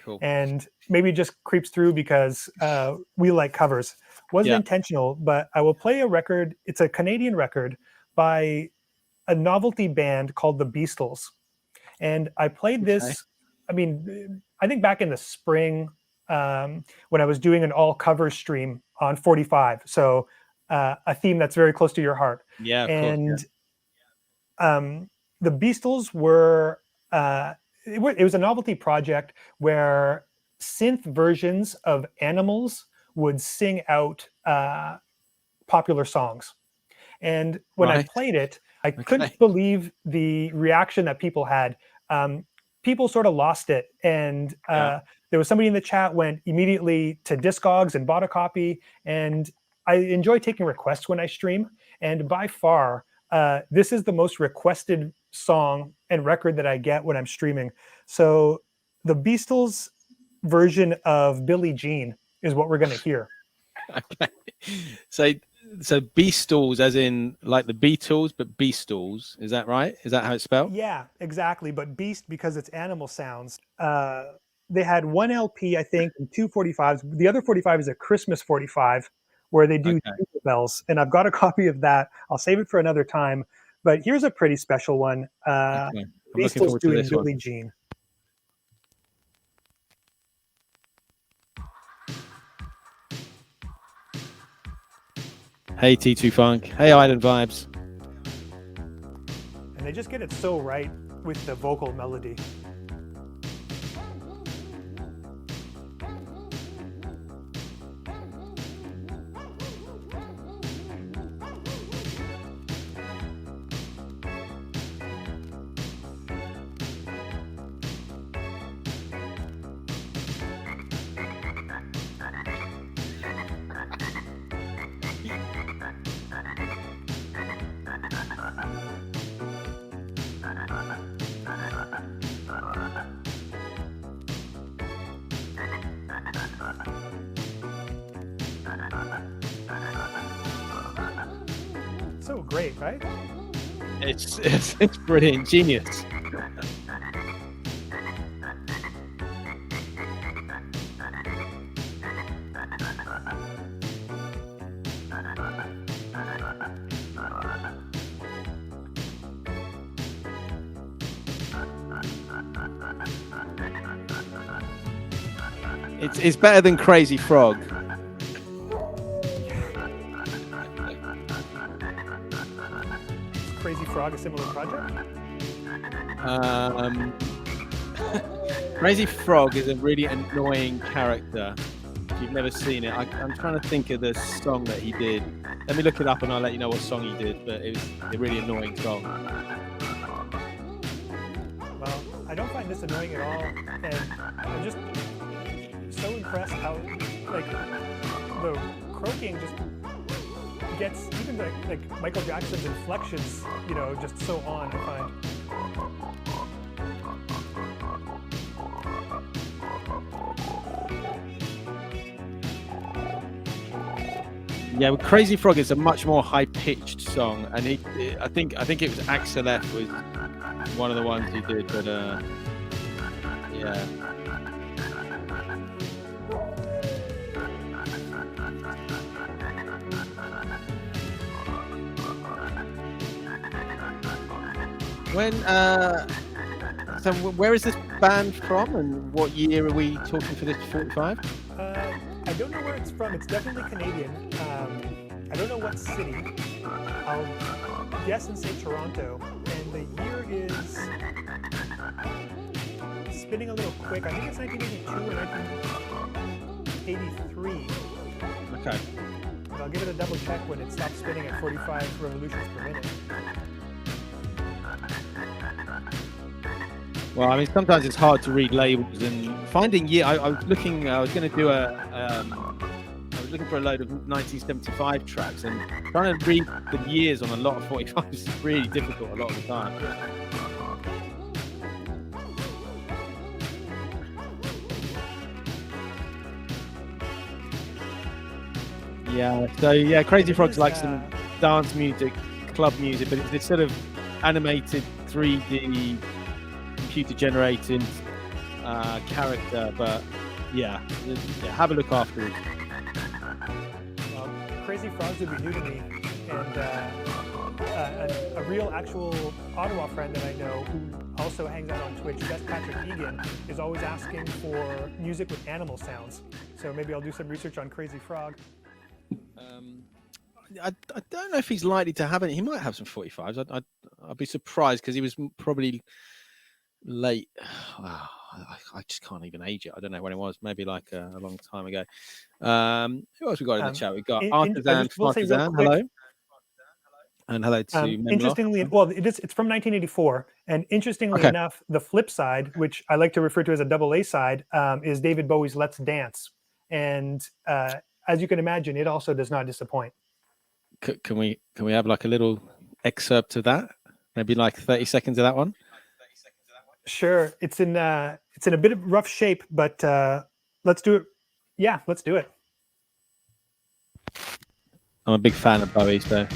Cool. And maybe it just creeps through because we like covers. Wasn't intentional, but I will play a record. It's a Canadian record by a novelty band called the Beastles. And I played this, I mean, I think back in the spring when I was doing an all cover stream on 45. So a theme that's very close to your heart. Yeah, of and course, yeah. The Beastles were it was a novelty project where synth versions of animals would sing out popular songs. And when I played it, I couldn't believe the reaction that people had. People sort of lost it. And there was somebody in the chat went immediately to Discogs and bought a copy. And I enjoy taking requests when I stream. And by far, this is the most requested song and record that I get when I'm streaming. So the Beastles version of Billie Jean is what we're going to hear. Okay. So Beastles, as in like the Beatles, but Beastles. Is that right? Is that how it's spelled? Yeah, exactly. But beast because it's animal sounds. They had one LP, I think, and 2 45s. The other 45 is a Christmas 45 where they do Jingle Bells. And I've got a copy of that. I'll save it for another time. But here's a pretty special one. Beastles doing Billie Jean. Hey T2 Funk. Hey Island Vibes. And they just get it so right with the vocal melody. So great, right? It's brilliant, genius. It's better than Crazy Frog. Frog a similar project? Crazy Frog is a really annoying character. If you've never seen it, I'm trying to think of the song that he did. Let me look it up and I'll let you know what song he did. But it was a really annoying song. Well, I don't find this annoying at all, and I'm just so impressed how like the croaking just gets even like Michael Jackson's inflections, you know, just so on. I find. Yeah, well, Crazy Frog is a much more high-pitched song, and I think it was Axel F was one of the ones he did, but yeah. When so where is this band from, and what year are we talking for this 45? I don't know where it's from. It's definitely Canadian. I don't know what city. I'll guess and say Toronto. And the year is spinning a little quick. I think it's 1982 or 1983. Okay. But I'll give it a double check when it stops spinning at 45 revolutions per minute. Well, I mean, sometimes it's hard to read labels and finding year. I was looking. I was going to do I was looking for a load of 1975 tracks, and trying to read the years on a lot of 45s is really difficult a lot of the time. Yeah. So yeah, Crazy Frog's like some dance music, club music, but it's sort of animated 3D. Computer generated character, but yeah, have a look afterwards. Well, Crazy Frogs would be new to me, and a real actual Ottawa friend that I know who also hangs out on Twitch, Best Patrick Egan, is always asking for music with animal sounds. So maybe I'll do some research on Crazy Frog. I don't know if he's likely to have any. He might have some 45s. I'd be surprised because he was probably late. Wow, I just can't even age it. I don't know when it was. Maybe like a long time ago. Who else we got in the chat? We got Artisan. Hello. And hello to interestingly, well, it's from 1984, and interestingly enough, the flip side, which I like to refer to as a double A side, is David Bowie's "Let's Dance," and as you can imagine, it also does not disappoint. Can we have like a little excerpt of that? Maybe like 30 seconds of that one. Sure, it's in a bit of rough shape, but let's do it. Yeah, let's do it. I'm a big fan of Bowie, so.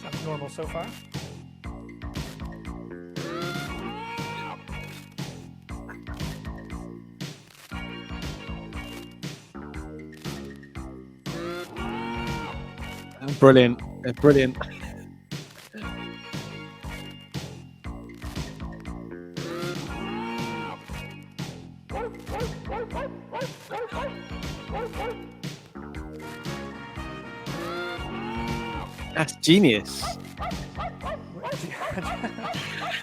Sounds normal so far. Brilliant. Brilliant. That's genius.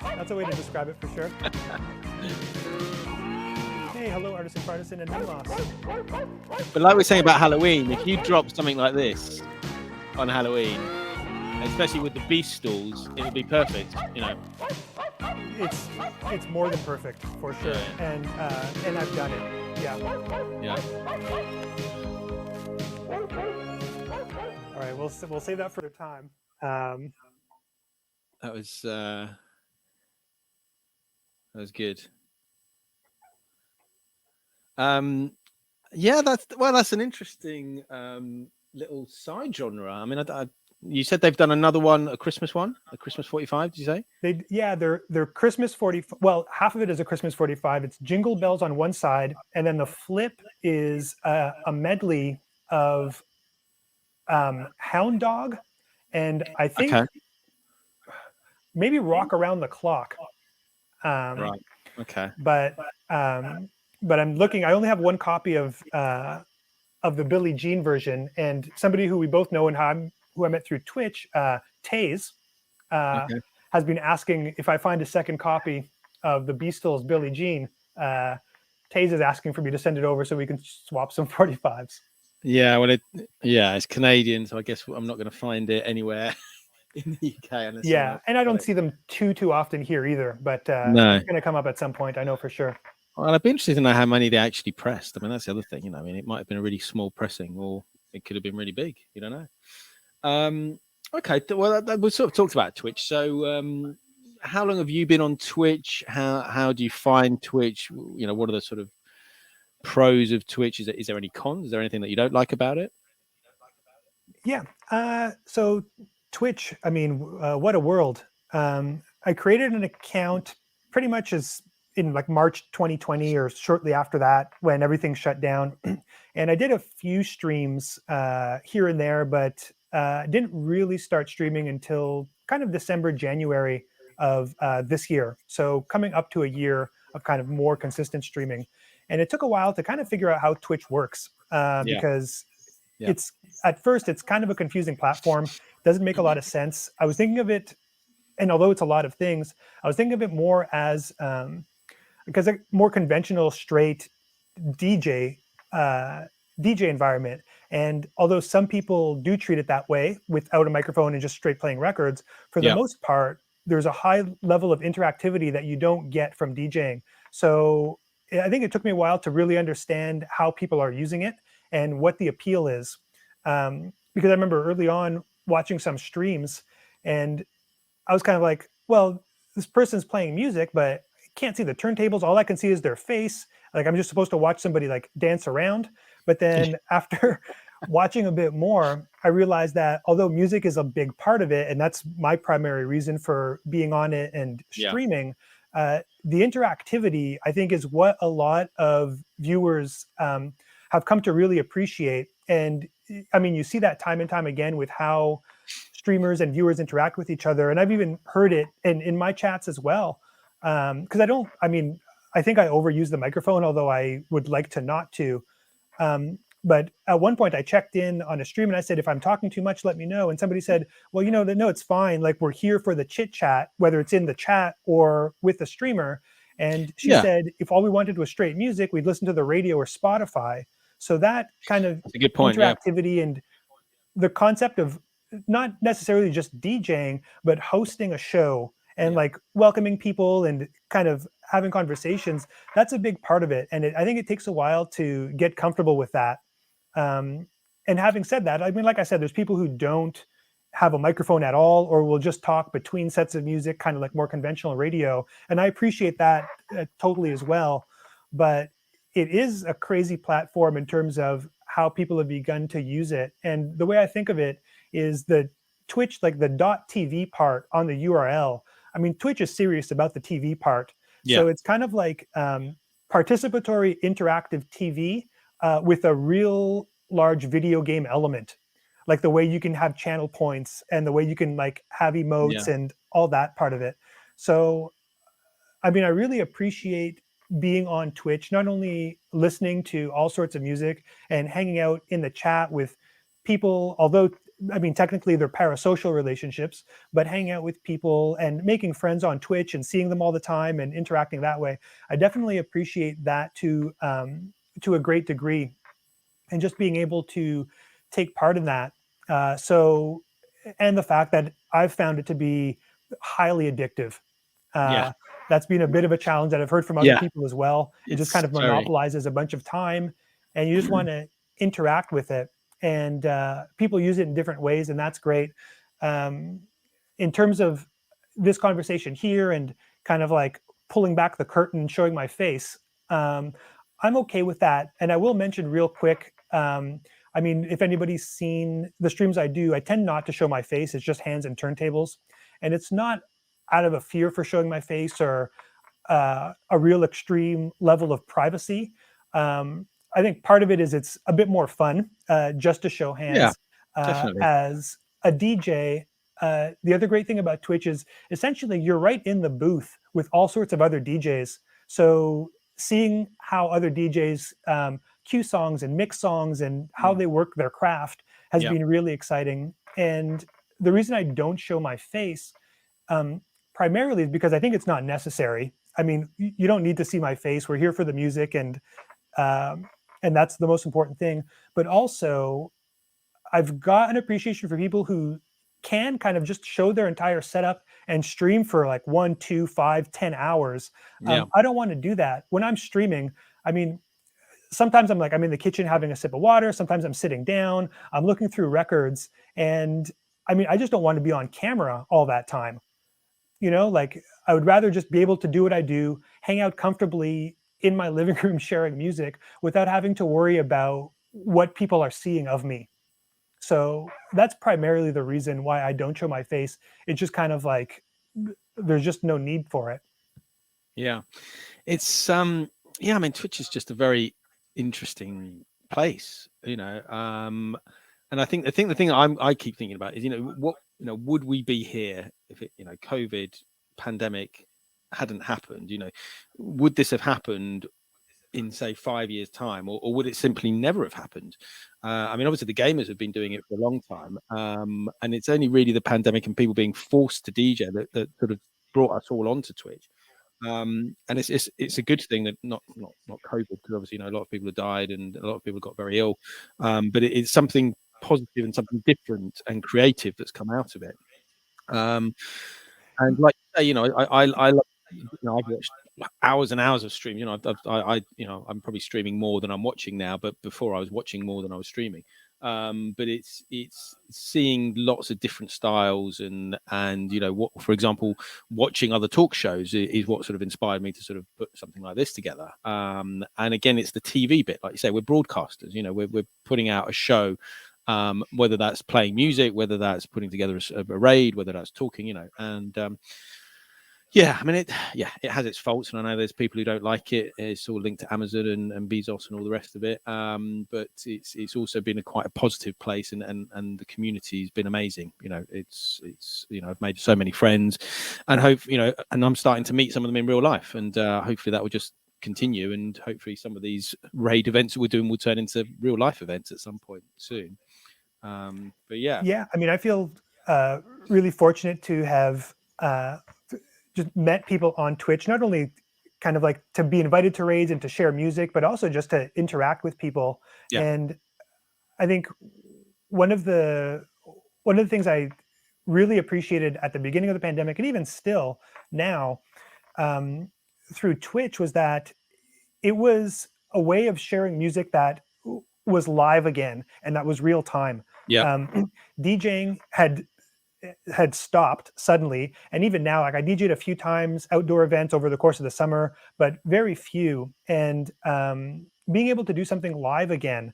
That's a way to describe it for sure. Hey, hello, Artisan Partisan and Milos. But like we're saying about Halloween, if you drop something like this on Halloween, especially with the beast stalls, it would be perfect, you know. It's more than perfect for sure, and I've done it. Yeah. All right, we'll save that for the time. That was good. Yeah, that's an interesting little side genre. I mean, you said they've done another one, a Christmas 45. Did you say? They're Christmas 45. Well, half of it is a Christmas 45. It's Jingle Bells on one side, and then the flip is a medley of Hound Dog, and I think Okay. maybe Rock Around the Clock. Um, Right. Okay. but um, but I'm looking. I only have one copy of the Billie Jean version, and somebody who we both know and who I met through Twitch, Taze, uh, Okay. has been asking if I find a second copy of the Beastles Billie Jean. Uh, Taze is asking for me to send it over so we can swap some 45s. Yeah. Well, yeah, it's Canadian, so I guess I'm not going to find it anywhere in the UK unless someone Yeah, else and I got don't it. see them too often here either, but No. it's going to come up at some point. I know for sure. Well, I'd be interested to know how many they actually pressed. I mean, that's the other thing. I mean, it might have been a really small pressing, or it could have been really big. You don't know. Okay. Well, we sort of talked about Twitch. So, how long have you been on Twitch? How do you find Twitch? What are the sort of pros of Twitch? Is there any cons? Is there anything that you don't like about it? Yeah. So Twitch, I mean, what a world. I created an account pretty much as in like March 2020 or shortly after that when everything shut down. And I did a few streams here and there, but didn't really start streaming until kind of December, January of this year. So coming up to a year of kind of more consistent streaming. And it took a while to kind of figure out how Twitch works Yeah. because Yeah. it's at first it's kind of a confusing platform, doesn't make a lot of sense. I was thinking of it, and although it's a lot of things, I was thinking of it more as because a more conventional straight dj uh, DJ environment. And although some people do treat it that way without a microphone and just straight playing records, for the Yeah. most part there's a high level of interactivity that you don't get from DJing. So I think it took me a while to really understand how people are using it and what the appeal is. Because I remember early on watching some streams, and I was kind of like, well, this person's playing music, but I can't see the turntables. All I can see is their face. Like I'm just supposed to watch somebody like dance around. But then after watching a bit more, I realized that although music is a big part of it, and that's my primary reason for being on it and Yeah. streaming, the interactivity I think is what a lot of viewers have come to really appreciate. And I mean, you see that time and time again with how streamers and viewers interact with each other. And I've even heard it in my chats as well. Because I mean, I think I overuse the microphone, although I would like to not to. But at one point I checked in on a stream and I said, if I'm talking too much, let me know. And somebody said, well, no, it's fine. Like we're here for the chit chat, whether it's in the chat or with the streamer. And she Yeah. said, if all we wanted was straight music, we'd listen to the radio or Spotify. So that kind of That's a good point. Yeah. interactivity and the concept of not necessarily just DJing, but hosting a show and Yeah. like welcoming people and kind of having conversations, that's a big part of it. And I think it takes a while to get comfortable with that. And having said that, I mean, like I said, there's people who don't have a microphone at all or will just talk between sets of music, kind of like more conventional radio. And I appreciate that totally as well. But it is a crazy platform in terms of how people have begun to use it. And the way I think of it is the Twitch, like the .tv part on the URL. I mean, Twitch is serious about the TV part. Yeah. So it's kind of like participatory interactive TV with a real large video game element, like the way you can have channel points and the way you can like have Yeah. emotes and all that part of it. So I mean, I really appreciate being on Twitch, not only listening to all sorts of music and hanging out in the chat with people, although I mean, technically they're parasocial relationships, but hanging out with people and making friends on Twitch and seeing them all the time and interacting that way. I definitely appreciate that to a great degree, and just being able to take part in that. So, and the fact that I've found it to be highly addictive. Yeah. Uh, that's been a bit of a challenge that I've heard from other Yeah. people as well. It just It's kind of very. monopolizes a bunch of time, and you just want to interact with it. And people use it in different ways, and that's great. Um, in terms of this conversation here and kind of like pulling back the curtain and showing my face, um, I'm okay with that. And I will mention real quick. I mean, if anybody's seen the streams I do, I tend not to show my face. It's just hands and turntables. And it's not out of a fear for showing my face or a real extreme level of privacy. I think part of it is it's a bit more fun just to show Yeah. hands. Definitely. as a DJ. The other great thing about Twitch is essentially you're right in the booth with all sorts of other DJs. So seeing how other DJs cue songs and mix songs and how Mm. they work their craft has Yeah. been really exciting. And the reason I don't show my face um, primarily is because I think it's not necessary. I mean, you don't need to see my face. We're here for the music, um, and that's the most important thing. But also, I've got an appreciation for people who can kind of just show their entire setup and stream for like 1, 2, 5, 10 hours. Yeah. I don't want to do that when I'm streaming. I mean, sometimes I'm in the kitchen having a sip of water. Sometimes I'm sitting down. I'm looking through records, and I mean, I just don't want to be on camera all that time. Like I would rather just be able to do what I do, hang out comfortably in my living room sharing music without having to worry about what people are seeing of me. So that's primarily the reason why I don't show my face. It's just kind of like there's just no need for it. Yeah. It's yeah, I mean Twitch is just a very interesting place, and I think the thing I keep thinking about is, what, would we be here if it, COVID pandemic hadn't happened? Would this have happened in, say, 5 years time, or would it simply never have happened? I mean, obviously the gamers have been doing it for a long time, and it's only really the pandemic and people being forced to DJ that sort of brought us all onto Twitch. And it's a good thing that not COVID, because obviously, a lot of people have died and a lot of people got very ill. But it's something positive and something different and creative that's come out of it. Um, and like you say, I love, I've watched hours and hours of stream. I'm probably streaming more than I'm watching now, but before I was watching more than I was streaming. But it's seeing lots of different styles, and what, for example, watching other talk shows is what sort of inspired me to sort of put something like this together. And again, it's the TV bit, like you say, we're broadcasters. We're putting out a show. Whether that's playing music, whether that's putting together a raid, whether that's talking, and yeah, I mean, it has its faults, and I know there's people who don't like it. It's all linked to Amazon and Bezos and all the rest of it. But it's also been quite a positive place, and the community's been amazing. It's I've made so many friends, and and I'm starting to meet some of them in real life, and hopefully that will just continue, and hopefully some of these raid events that we're doing will turn into real life events at some point soon. But yeah, Yeah, I mean, I feel really fortunate to have just met people on Twitch, not only kind of like to be invited to raids and to share music, but also just to interact with people. yeah, And I think one of the one of the things I really appreciated at the beginning of the pandemic, and even still now, um, through Twitch, was that it was a way of sharing music that was live again and that was real time. yeah, DJing had stopped suddenly, and even now, like I DJed a few times outdoor events over the course of the summer, but very few. And being able to do something live again,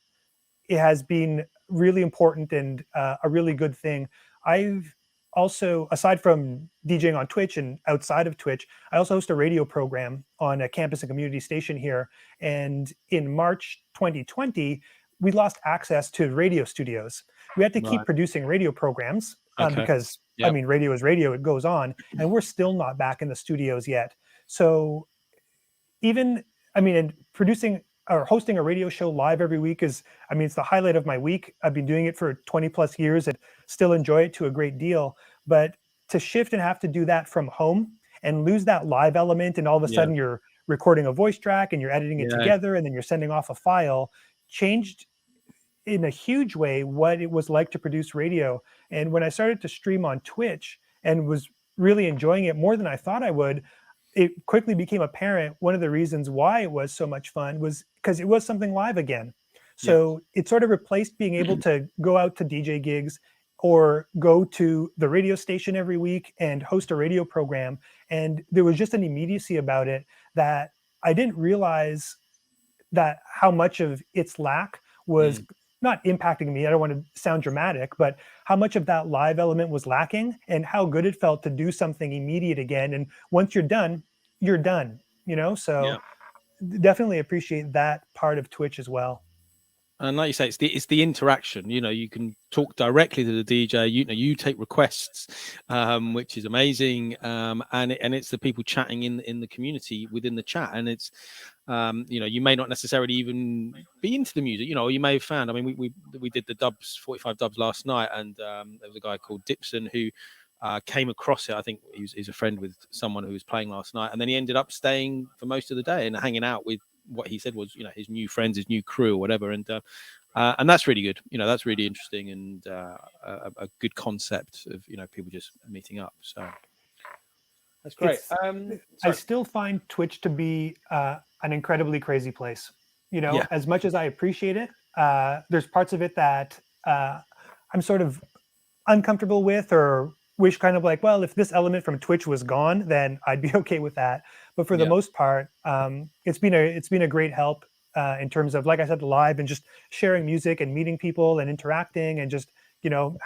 it has been really important and a really good thing. I've also, aside from DJing on Twitch and outside of Twitch, I also host a radio program on a campus and community station here. And in March 2020, we lost access to radio studios. We had to keep right, producing radio programs okay, because, I yeah, mean, radio is radio, it goes on, and we're still not back in the studios yet. So even I mean, and producing or hosting a radio show live every week is, I mean, it's the highlight of my week. I've been doing it for 20 plus years and still enjoy it to a great deal. But to shift and have to do that from home and lose that live element, and all of a yeah, sudden you're recording a voice track and you're editing it yeah, together and then you're sending off a file, changed in a huge way what it was like to produce radio. And when I started to stream on Twitch and was really enjoying it more than I thought I would, it quickly became apparent one of the reasons why it was so much fun was because it was something live again. yeah, So it sort of replaced being able to go out to DJ gigs or go to the radio station every week and host a radio program. And there was just an immediacy about it that I didn't realize that how much of its lack was mm, not impacting me. I don't want to sound dramatic, but how much of that live element was lacking and how good it felt to do something immediate again. And once you're done, you're done, yeah. So definitely appreciate that part of Twitch as well. And like you say, it's the interaction. You can talk directly to the DJ. You take requests, which is amazing. And it's the people chatting in the community within the chat. And it's you may not necessarily even be into the music. You may have found. I mean, we did the 45 dubs last night, and there was a guy called Dipson who came across it. I think he's a friend with someone who was playing last night, and then he ended up staying for most of the day and hanging out with what he said was his new friends, his new crew or whatever, and that's really good. That's really interesting, and a good concept of people just meeting up. So that's great. I still find Twitch to be an incredibly crazy place. As much as I appreciate it, there's parts of it that I'm sort of uncomfortable with, or wish kind of like, well, if this element from Twitch was gone, then I'd be okay with that. But for the most part, it's been a great help in terms of, like I said, live and just sharing music and meeting people and interacting and just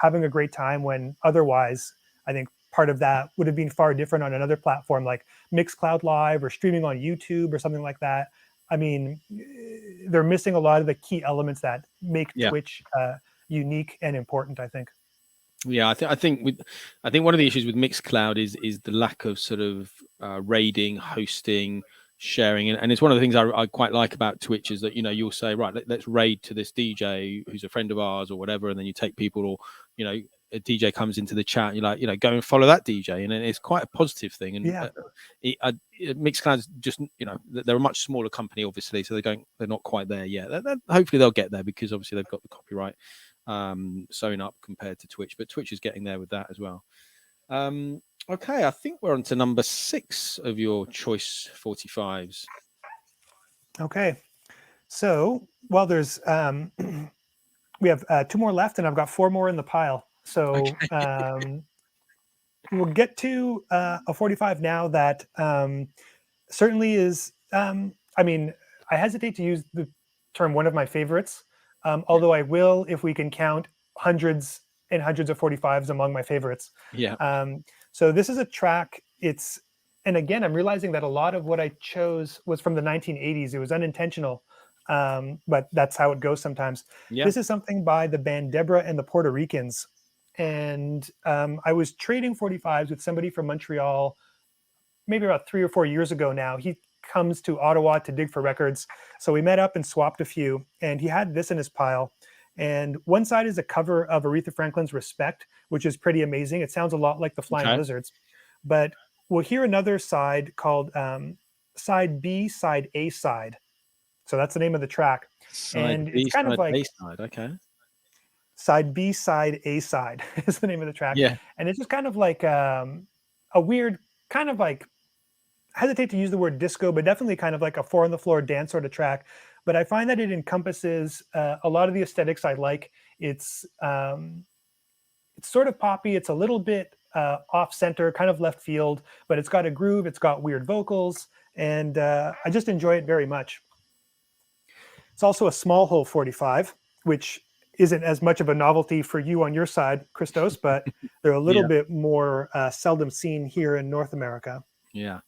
having a great time, when otherwise I think part of that would have been far different on another platform like Mixcloud Live or streaming on YouTube or something like that. I mean, they're missing a lot of the key elements that make Twitch unique and important, I think. Yeah, I think one of the issues with Mixcloud is the lack of sort of raiding, hosting, sharing, and it's one of the things I quite like about Twitch is that you'll say, right, let's raid to this DJ who's a friend of ours or whatever, and then you take people, or a DJ comes into the chat, and you're like, go and follow that DJ, and it's quite a positive thing. And Mixcloud's just they're a much smaller company, obviously, so they're not quite there yet. Hopefully they'll get there, because obviously they've got the copyright sewn up compared to Twitch, but Twitch is getting there with that as well. Okay, I think we're on to number 6 of your choice 45s. Okay, so there's we have 2 more left, and I've got 4 more in the pile. So we'll get to a 45 now that certainly is. I mean, I hesitate to use the term one of my favorites. Although I will, if we can count hundreds and hundreds of 45s among my favorites. Yeah. So this is a track. And again, I'm realizing that a lot of what I chose was from the 1980s. It was unintentional, but that's how it goes sometimes. Yeah. This is something by the band Deborah and the Puerto Ricans. And I was trading 45s with somebody from Montreal, maybe about 3 or 4 years ago now. He comes to Ottawa to dig for records. So we met up and swapped a few, and he had this in his pile. And one side is a cover of Aretha Franklin's Respect, which is pretty amazing. It sounds a lot like the Flying Lizards. But we'll hear another side called Side B, Side A Side. So that's the name of the track. Side B, it's kind of like A-side. Okay. Side B, Side A Side is the name of the track. Yeah. And it's just kind of like a weird, kind of like, I hesitate to use the word disco, but definitely kind of like a 4-on-the-floor dance sort of track. But I find that it encompasses a lot of the aesthetics I like. It's sort of poppy. It's a little bit off center, kind of left field, but it's got a groove. It's got weird vocals, and I just enjoy it very much. It's also a small hole 45, which isn't as much of a novelty for you on your side, Criztoz, but they're a little bit more seldom seen here in North America. Yeah.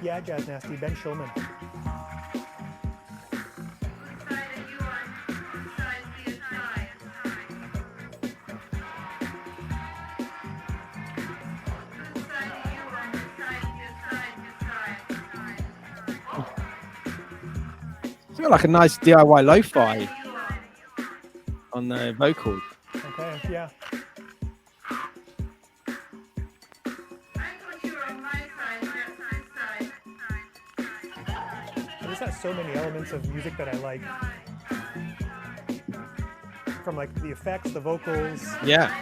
Yeah, Jazz Nasty, Ben Schulman. It's got like a nice DIY lo-fi on the vocals. Okay, yeah. This has so many elements of music that I like. From like the effects, the vocals. Yeah.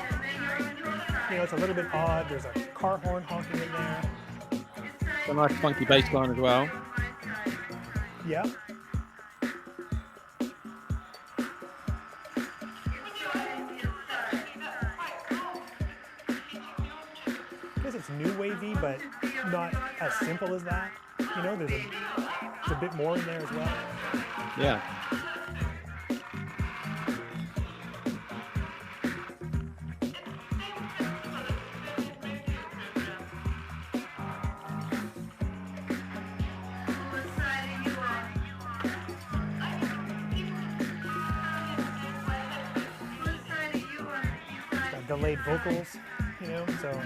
You know, it's a little bit odd. There's a car horn honking in there. It's a nice funky bass line as well. Yeah. I guess it's new wavy, but not as simple as that. you know, there's a bit more in there as well. Yeah. Delayed vocals, you know, so.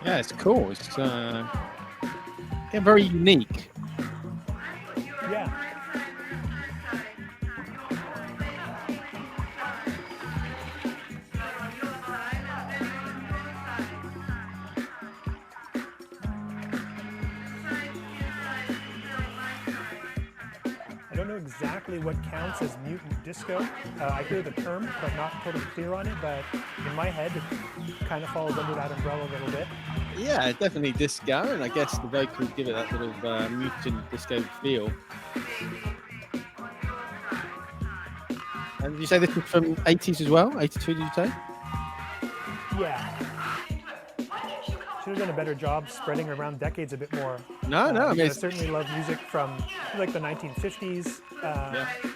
Yeah, it's cool. It's very unique. Yeah. I don't know exactly what counts as mutant disco. I hear the term, but not totally clear on it. But in my head, it kind of falls under that umbrella a little bit. Yeah, definitely disco, and I guess the vocals give it that sort of mutant disco feel. And did you say this is from 80s as well? 82, did you say? Yeah. Should have done a better job spreading around decades a bit more. No, I mean, I certainly love music from like the 1950s,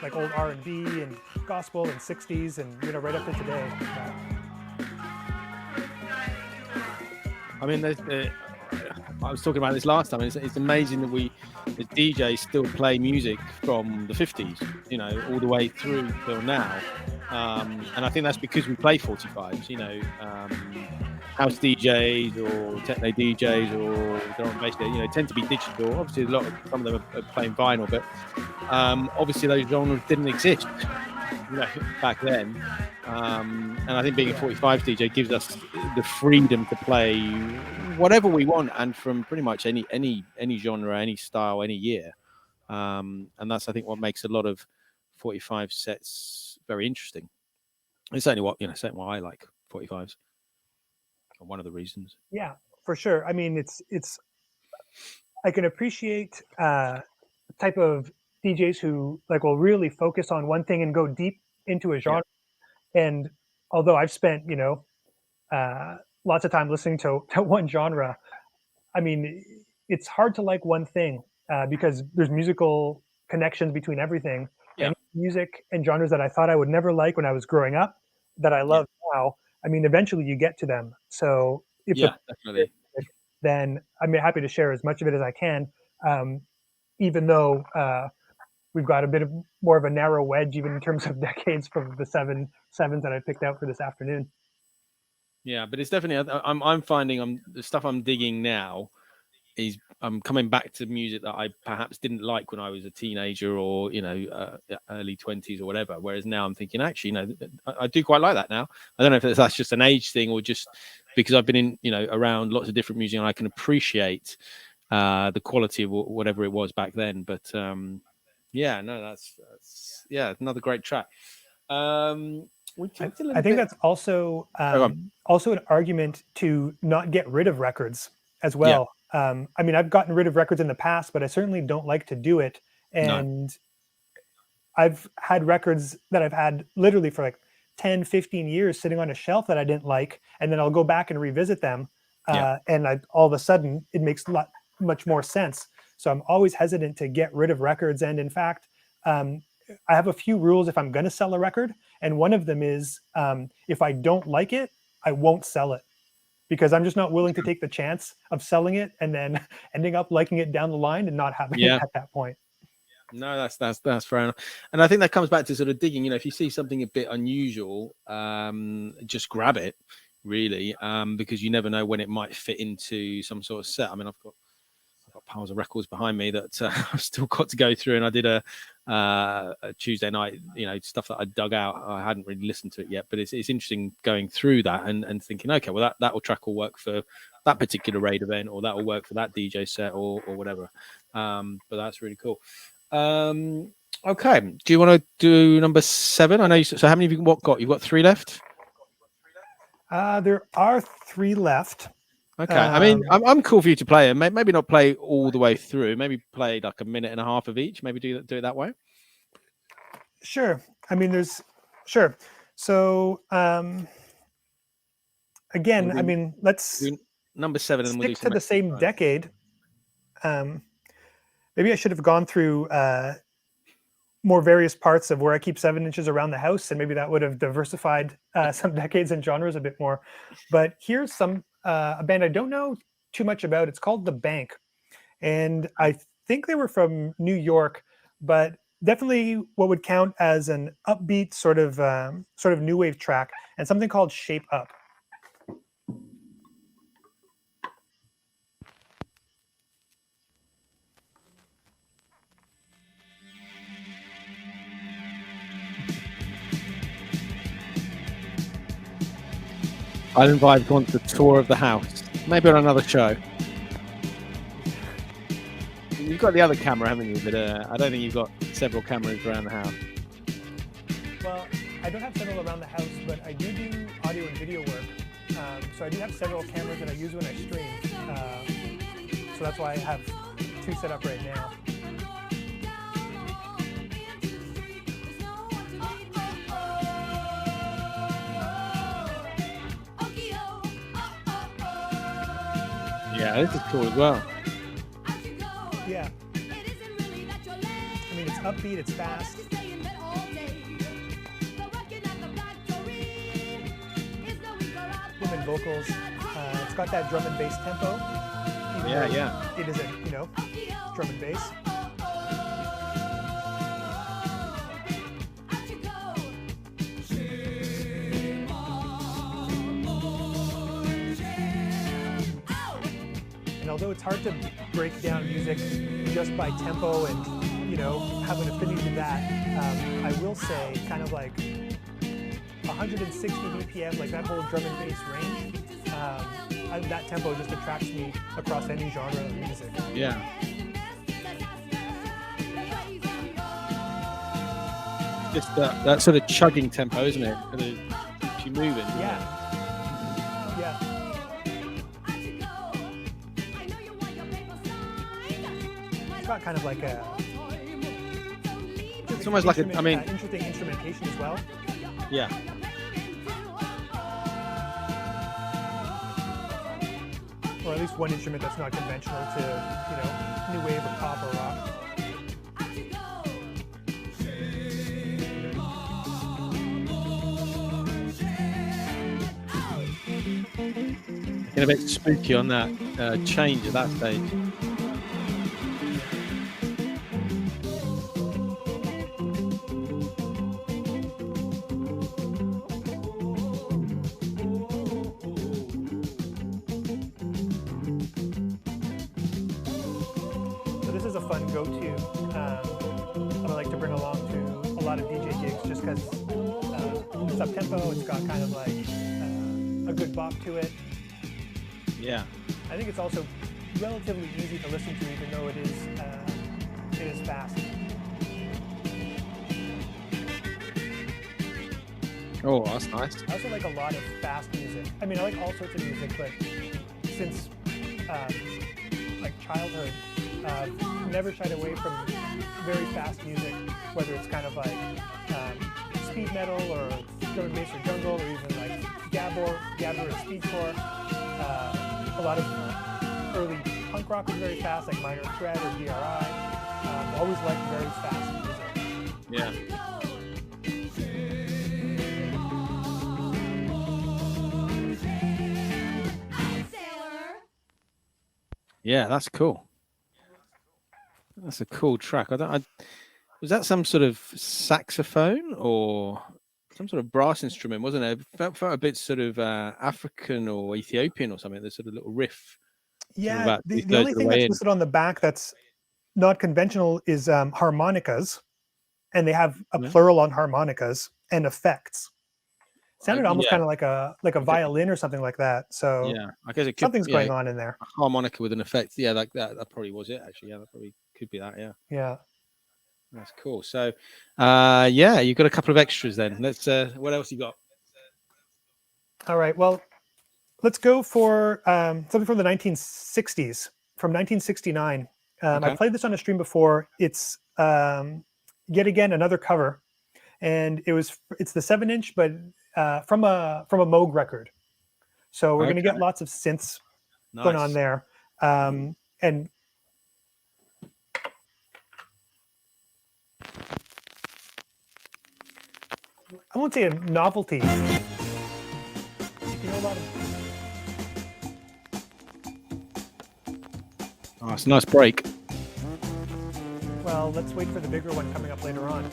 like old R&B and gospel and 60s, and you know, right up to today. I mean, I was talking about this last time. It's amazing that we, as DJs, still play music from the 50s, you know, all the way through till now. And I think that's because we play 45s, you know, house DJs or techno DJs or drum and bass, you know, tend to be digital. Obviously, some of them are playing vinyl, but obviously those genres didn't exist, you know, back then. And I think being a 45 DJ gives us the freedom to play whatever we want and from pretty much any genre, any style, any year. And that's, I think, what makes a lot of 45 sets very interesting. It's certainly certainly why I like 45s. One of the reasons. Yeah, for sure. I mean, it's I can appreciate type of DJs who like will really focus on one thing and go deep into a genre. Yeah. And although I've spent, you know, lots of time listening to one genre, I mean, it's hard to like one thing because there's musical connections between everything. Yeah. And music and genres that I thought I would never like when I was growing up that I love now. I mean, eventually you get to them. So if definitely. Then I'm happy to share as much of it as I can, even though we've got a bit of more of a narrow wedge, even in terms of decades from the sevens that I picked out for this afternoon. Yeah, but it's definitely, I'm finding the stuff I'm digging now is I'm coming back to music that I perhaps didn't like when I was a teenager or, you know, early 20s or whatever. Whereas now I'm thinking, actually, you know, I do quite like that now. I don't know if that's just an age thing or just because I've been in, you know, around lots of different music and I can appreciate the quality of whatever it was back then. But yeah, no, that's another great track. We talked a little I think bit. that's also also an argument to not get rid of records as well. Yeah. I mean, I've gotten rid of records in the past, but I certainly don't like to do it. And I've had records that I've had literally for like 10, 15 years sitting on a shelf that I didn't like, and then I'll go back and revisit them. And all of a sudden it makes much more sense. So I'm always hesitant to get rid of records. And in fact, I have a few rules if I'm going to sell a record. And one of them is if I don't like it, I won't sell it, because I'm just not willing to take the chance of selling it and then ending up liking it down the line and not having it at that point. No, that's fair enough. And I think that comes back to sort of digging, you know, if you see something a bit unusual, just grab it, really, because you never know when it might fit into some sort of set. I mean, I've got piles of records behind me that I've still got to go through, and I did a Tuesday night, you know, stuff that I dug out. I hadn't really listened to it yet, but it's interesting going through that and thinking, okay, well that track will work for that particular raid event, or that will work for that DJ set, or whatever. But that's really cool. Okay, do you want to do number 7? I know so how many have you got? You've got 3 left. There are 3 left. Okay, I mean, I'm cool for you to play it. Maybe not play all the way through. Maybe play like a minute and a half of each. Maybe do it that way. Sure. I mean, sure. So again, I mean, let's do number 7 and then we'll do stick to some the extra same five. decade. Maybe I should have gone through more various parts of where I keep 7 inches around the house, and maybe that would have diversified some decades and genres a bit more. But here's some a band I don't know too much about. It's called The Bank, and I think they were from New York, but definitely what would count as an upbeat sort of new wave track, and something called Shape Up. Island Vibe wants a tour of the house. Maybe on another show. You've got the other camera, haven't you? But I don't think you've got several cameras around the house. Well, I don't have several around the house, but I do audio and video work. So I do have several cameras that I use when I stream. So that's why I have 2 set up right now. Yeah, this is cool as well. Yeah. I mean, it's upbeat, it's fast. Women vocals. It's got that drum and bass tempo. Yeah. It isn't, drum and bass. And although it's hard to break down music just by tempo and, have an affinity to that, I will say kind of like 160 BPM, like that whole drum and bass range, that tempo just attracts me across any genre of music. Yeah. Just that sort of chugging tempo, isn't it? Keeps you moving. Yeah. It's got kind of like a... It's almost like interesting instrumentation as well. Yeah. Or at least one instrument that's not conventional to, new wave or pop or rock. Getting a bit spooky on that change at that stage. Go-to I like to bring along to a lot of DJ gigs just because it's up-tempo, it's got kind of like a good bop to it. Yeah. I think it's also relatively easy to listen to even though it is fast. Oh, that's nice. I also like a lot of fast music. I mean, I like all sorts of music, but since like childhood, never shied away from very fast music, whether it's kind of like speed metal or drum and bass or jungle or even like gabber or speedcore. A lot of early punk rock was very fast, like Minor Threat or DRI. Always liked very fast music. Yeah. Yeah, that's cool. That's a cool track. Was that some sort of saxophone or some sort of brass instrument, wasn't it? Felt a bit sort of African or Ethiopian or something. The sort of little riff. Yeah, the only thing that's listed on the back that's not conventional is harmonicas, and they have a plural on harmonicas and effects. Sounded almost kind of like a violin or something like that. So yeah, I guess it could, something's going on in there. A harmonica with an effect. Yeah, like that probably was it actually. Yeah, that probably could be that. Yeah. Yeah. That's cool. So, yeah, you've got a couple of extras then. Let's. What else you got? All right. Well, let's go for something from the 1960s, from 1969. I played this on a stream before. It's yet again another cover, and it's the 7-inch, but from a Moog record. So we're going to get lots of synths going on there. And I won't say a novelty. You know, a lot of... Oh, it's a nice break. Well, let's wait for the bigger one coming up later on.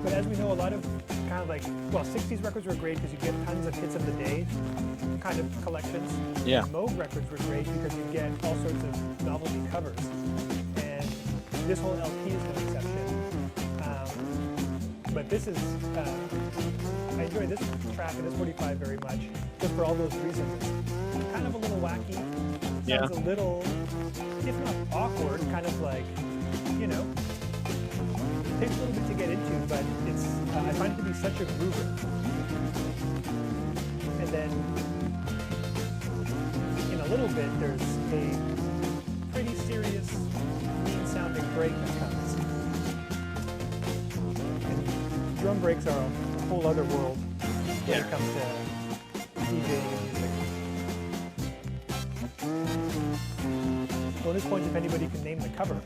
But as we know, a lot of kind of like, well, 60s records were great because you get tons of hits of the day kind of collections. Yeah. Moog records were great because you get all sorts of novelty covers. And this whole LP is no exception. But this is, I enjoy this track and this 45 very much, just for all those reasons. It's kind of a little wacky. Sounds a little, if not awkward, kind of like, you know, takes a little bit to get into, but it's, I find it to be such a groover. And then, in a little bit, there's a pretty serious, mean-sounding break that comes. And drum breaks are a whole other world when it comes to DJing and music. Bonus points if anybody can name the cover.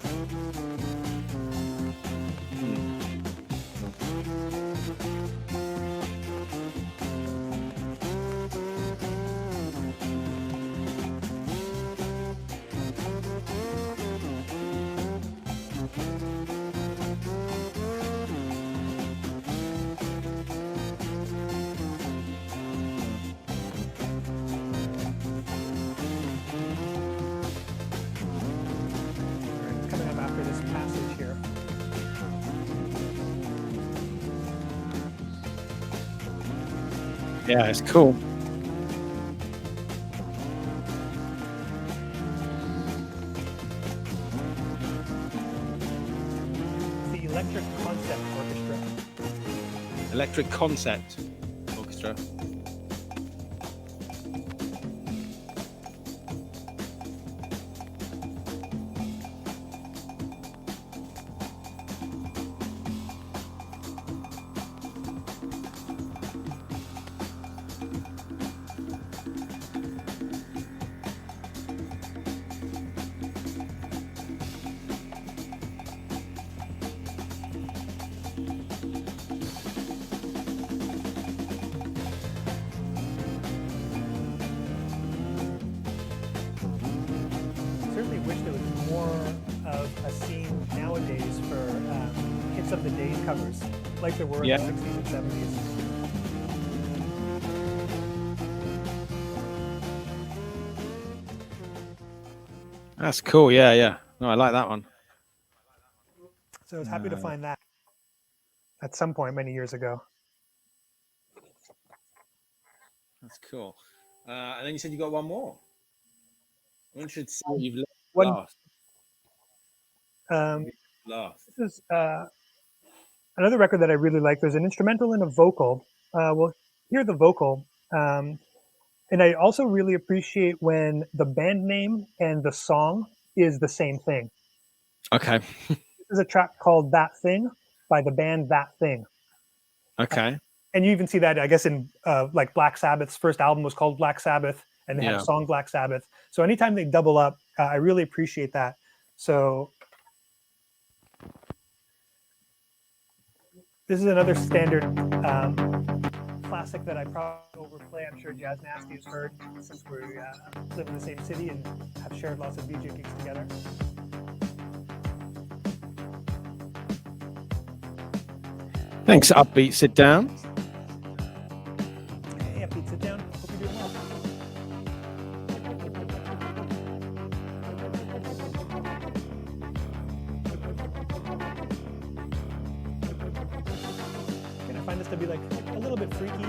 Yeah, it's cool. The Electric Concept Orchestra. Electric Concept Orchestra. Wish there was more of a scene nowadays for hits of the day covers, like there were in the 60s and 70s. That's cool. Yeah. No, I like that one. So I was happy to find that at some point many years ago. That's cool. And then you said you got one more. One should see what you've last. This is another record that I really like. There's an instrumental and a vocal. We'll hear the vocal. And I also really appreciate when the band name and the song is the same thing. Okay. This is a track called That Thing by the band That Thing. Okay. And you even see that, I guess, in like Black Sabbath's first album was called Black Sabbath, and they had a song Black Sabbath. So anytime they double up, I really appreciate that. So this is another standard classic that I probably overplay. I'm sure Jazz Nasty has heard since we live in the same city and have shared lots of DJ gigs together. Thanks, Upbeat. Sit down. Hey, Upbeat, sit down. Hope you're doing well. And I find this to be like a little bit freaky,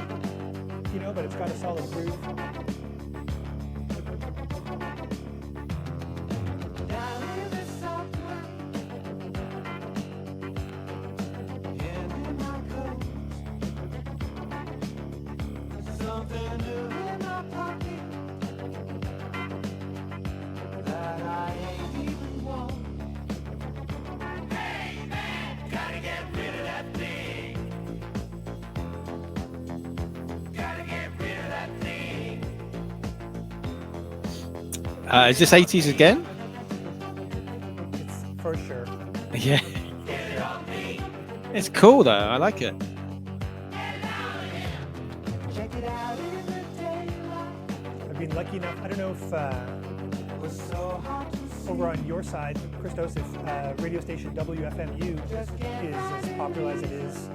you know, but it's got a solid groove. Is this 80s again? It's for sure. Yeah. It's cool though. I like it. I've been lucky enough. I don't know if over on your side, Criztoz, if radio station WFMU is as popular as it is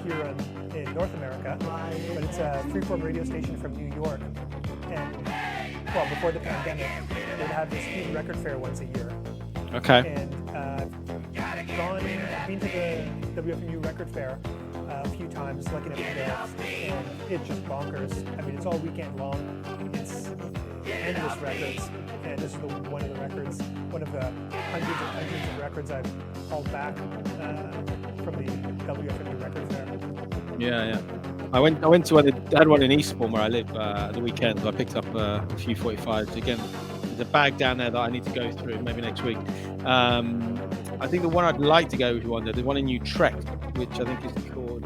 here in North America, but it's a freeform radio station from New York. And well, before the pandemic, they'd have this huge record fair once a year. Okay. And I've been to the WFMU record fair a few times, lucky enough to go, and it's just bonkers. I mean, it's all weekend long. It's endless records, and this is one of the records, one of the hundreds and hundreds of records I've hauled back from the WFMU record fair. Yeah. I went to one. I had one in Eastbourne where I live the weekend. I picked up a few 45s. Again, there's a bag down there that I need to go through maybe next week. I think the one I'd like to go to one there, the one in Utrecht, which I think is called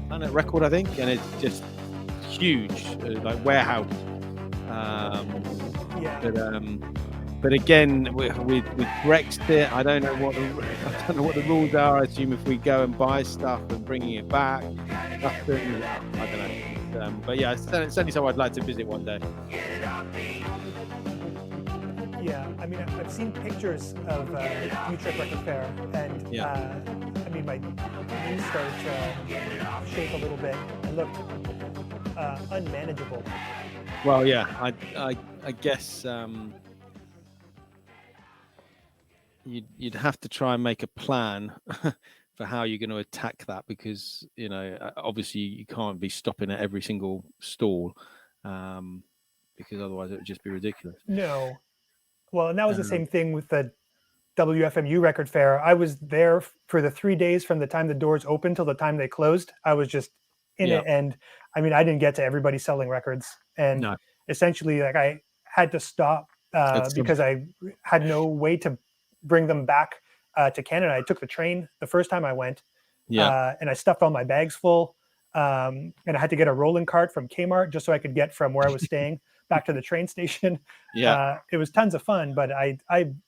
Planet Record, I think, and it's just huge, like warehouse. But again, with Brexit, I don't know what the rules are. I assume if we go and buy stuff and bringing it back, customs, I don't know. But yeah, it's certainly something I'd like to visit one day. Yeah, I mean, I've seen pictures of Utrecht Record Fair, and I mean, my knees started to shake a little bit and look unmanageable. Well, yeah, I guess you'd have to try and make a plan for how you're going to attack that, because obviously you can't be stopping at every single stall, because otherwise it would just be ridiculous. No. Well, and that was the same thing with the WFMU record fair. I was there for the 3 days from the time the doors opened till the time they closed. I was just in it, and I mean, I didn't get to everybody selling records, and essentially, like, I had to stop because I had no way to bring them back to Canada. I took the train the first time I went, and I stuffed all my bags full, and I had to get a rolling cart from Kmart just so I could get from where I was staying back to the train station. It was tons of fun, but I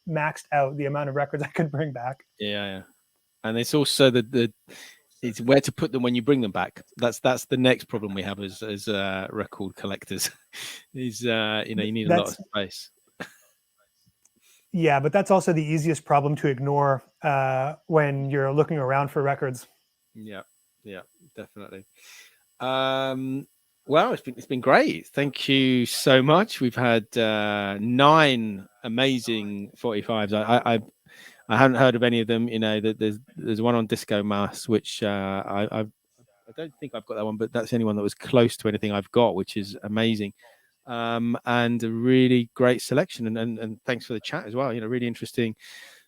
maxed out the amount of records I could bring back. And it's also it's where to put them when you bring them back. That's the next problem we have as record collectors. Is you need a lot of space. Yeah, but that's also the easiest problem to ignore when you're looking around for records. Yeah, definitely. Well, it's been great. Thank you so much. We've had 9 amazing 45s. I hadn't heard of any of them. There's one on Disco Mass, which I don't think I've got that one, but that's the only one that was close to anything I've got, which is amazing. And a really great selection. And thanks for the chat as well. Really interesting.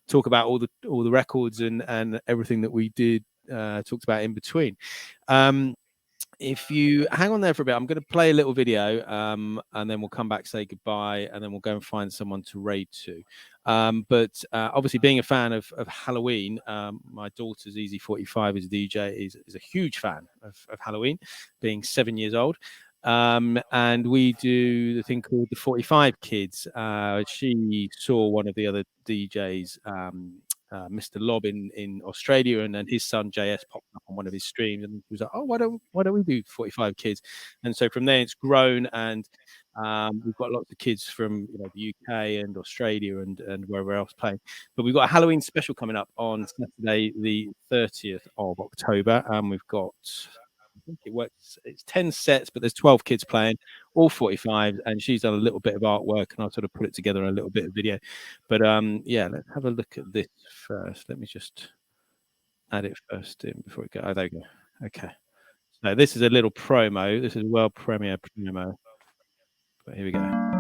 Talk about all the records and everything that we did talked about in between. If you hang on there for a bit, I'm going to play a little video, and then we'll come back, say goodbye, and then we'll go and find someone to raid to. But obviously, being a fan of Halloween, my daughter's Easy45 as a DJ is a huge fan of Halloween, being 7 years old. And we do the thing called the 45 Kids. She saw one of the other DJs, Mr. Lob in Australia, and then his son JS popped up on one of his streams, and he was like, "Oh, why don't we do 45 Kids?" And so from there it's grown, and we've got lots of kids from the UK and Australia and wherever else playing. But we've got a Halloween special coming up on Saturday, the 30th of October, and we've got, I think it works, it's 10 sets, but there's 12 kids playing, all 45, and she's done a little bit of artwork, and I'll sort of put it together in a little bit of video. But let's have a look at this first. Let me just add it first in before we go. Oh, there we go. Okay. So this is a little promo. This is a world premiere promo. But here we go.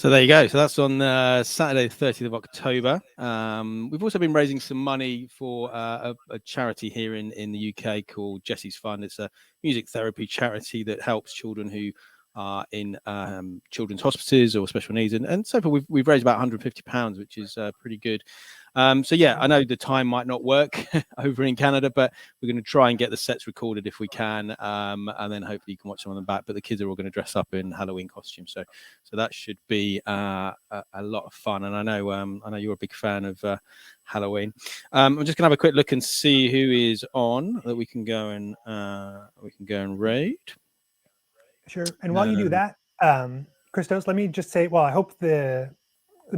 So there you go. So that's on Saturday, the 30th of October. We've also been raising some money for a charity here in the UK called Jessie's Fund. It's a music therapy charity that helps children who are in children's hospices or special needs. And so far, we've raised about £150, which is pretty good. So yeah, I know the time might not work over in Canada, but we're going to try and get the sets recorded if we can, and then hopefully you can watch some of them back. But the kids are all going to dress up in Halloween costumes, so that should be a lot of fun. And I know you're a big fan of Halloween. I'm just going to have a quick look and see who is on that we can go and raid. Sure. And while you do that, Criztoz, let me just say, well, I hope the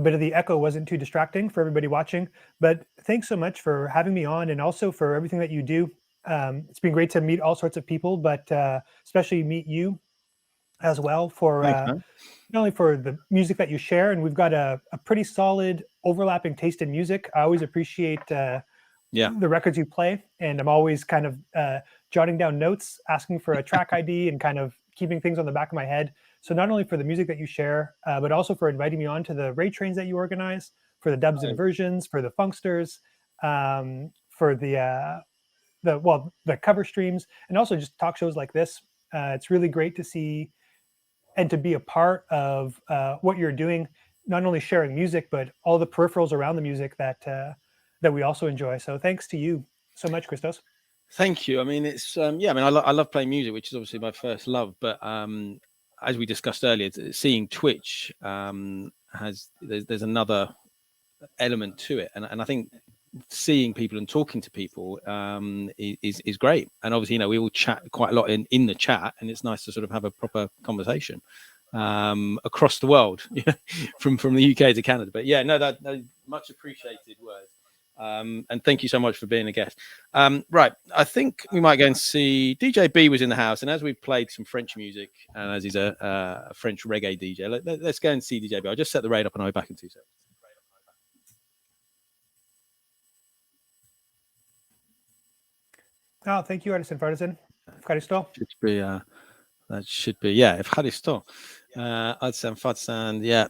bit of the echo wasn't too distracting for everybody watching, but thanks so much for having me on and also for everything that you do. It's been great to meet all sorts of people, but especially meet you as well for Thanks, not only for the music that you share, and we've got a pretty solid overlapping taste in music. I always appreciate the records you play, and I'm always kind of jotting down notes, asking for a track ID, and kind of keeping things on the back of my head. So not only for the music that you share, but also for inviting me on to the raid trains that you organize, for the dubs and versions, for the Funksters, for the cover streams, and also just talk shows like this. It's really great to see and to be a part of what you're doing, not only sharing music, but all the peripherals around the music that we also enjoy. So thanks to you so much, Criztoz. Thank you. I mean, it's I mean, I love playing music, which is obviously my first love. But as we discussed earlier, seeing Twitch there's another element to it, and I think seeing people and talking to people is great. And obviously, we all chat quite a lot in the chat, and it's nice to sort of have a proper conversation across the world, from the UK to Canada. But yeah, no, that much appreciated words. And thank you so much for being a guest. Right, I think we might go and see DJ B was in the house, and as we've played some French music, and as he's a French reggae DJ, let's go and see DJ B. I'll just set the raid up and I'll be back in 2 seconds. Oh, thank you, Artisan Partisan. Criztoz. That should be, yeah. Criztoz. Artisan Partisan, yeah.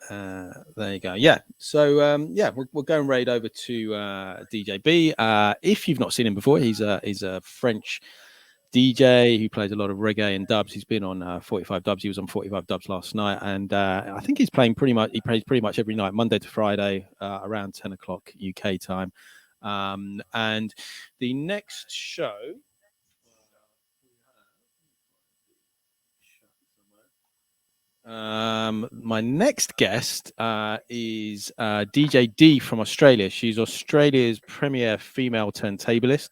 There you go. Yeah. So we'll go and raid over to DJ B. If you've not seen him before, he's a French DJ who plays a lot of reggae and dubs. He's been on 45 Dubs. He was on 45 Dubs last night, and I think he plays pretty much every night, Monday to Friday, around 10 o'clock UK time. And the next show. My next guest is DJ D from Australia. She's Australia's premier female turntablist.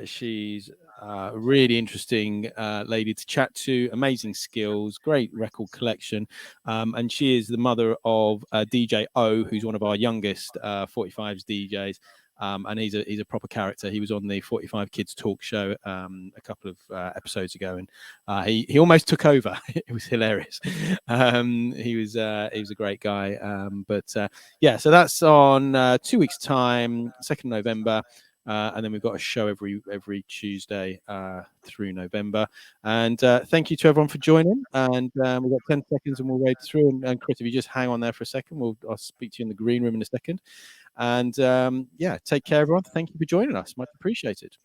She's a really interesting lady to chat to, amazing skills, great record collection. And she is the mother of DJ O, who's one of our youngest 45s DJs. And he's a proper character. He was on the 45 Kids talk show a couple of episodes ago, and he almost took over. It was hilarious. He was a great guy. So that's on 2 weeks' time, 2nd November. And then we've got a show every Tuesday through November. And thank you to everyone for joining. And we've got 10 seconds and we'll raid through. And Chris, if you just hang on there for a second, I'll speak to you in the green room in a second. And take care, everyone. Thank you for joining us. Much appreciated.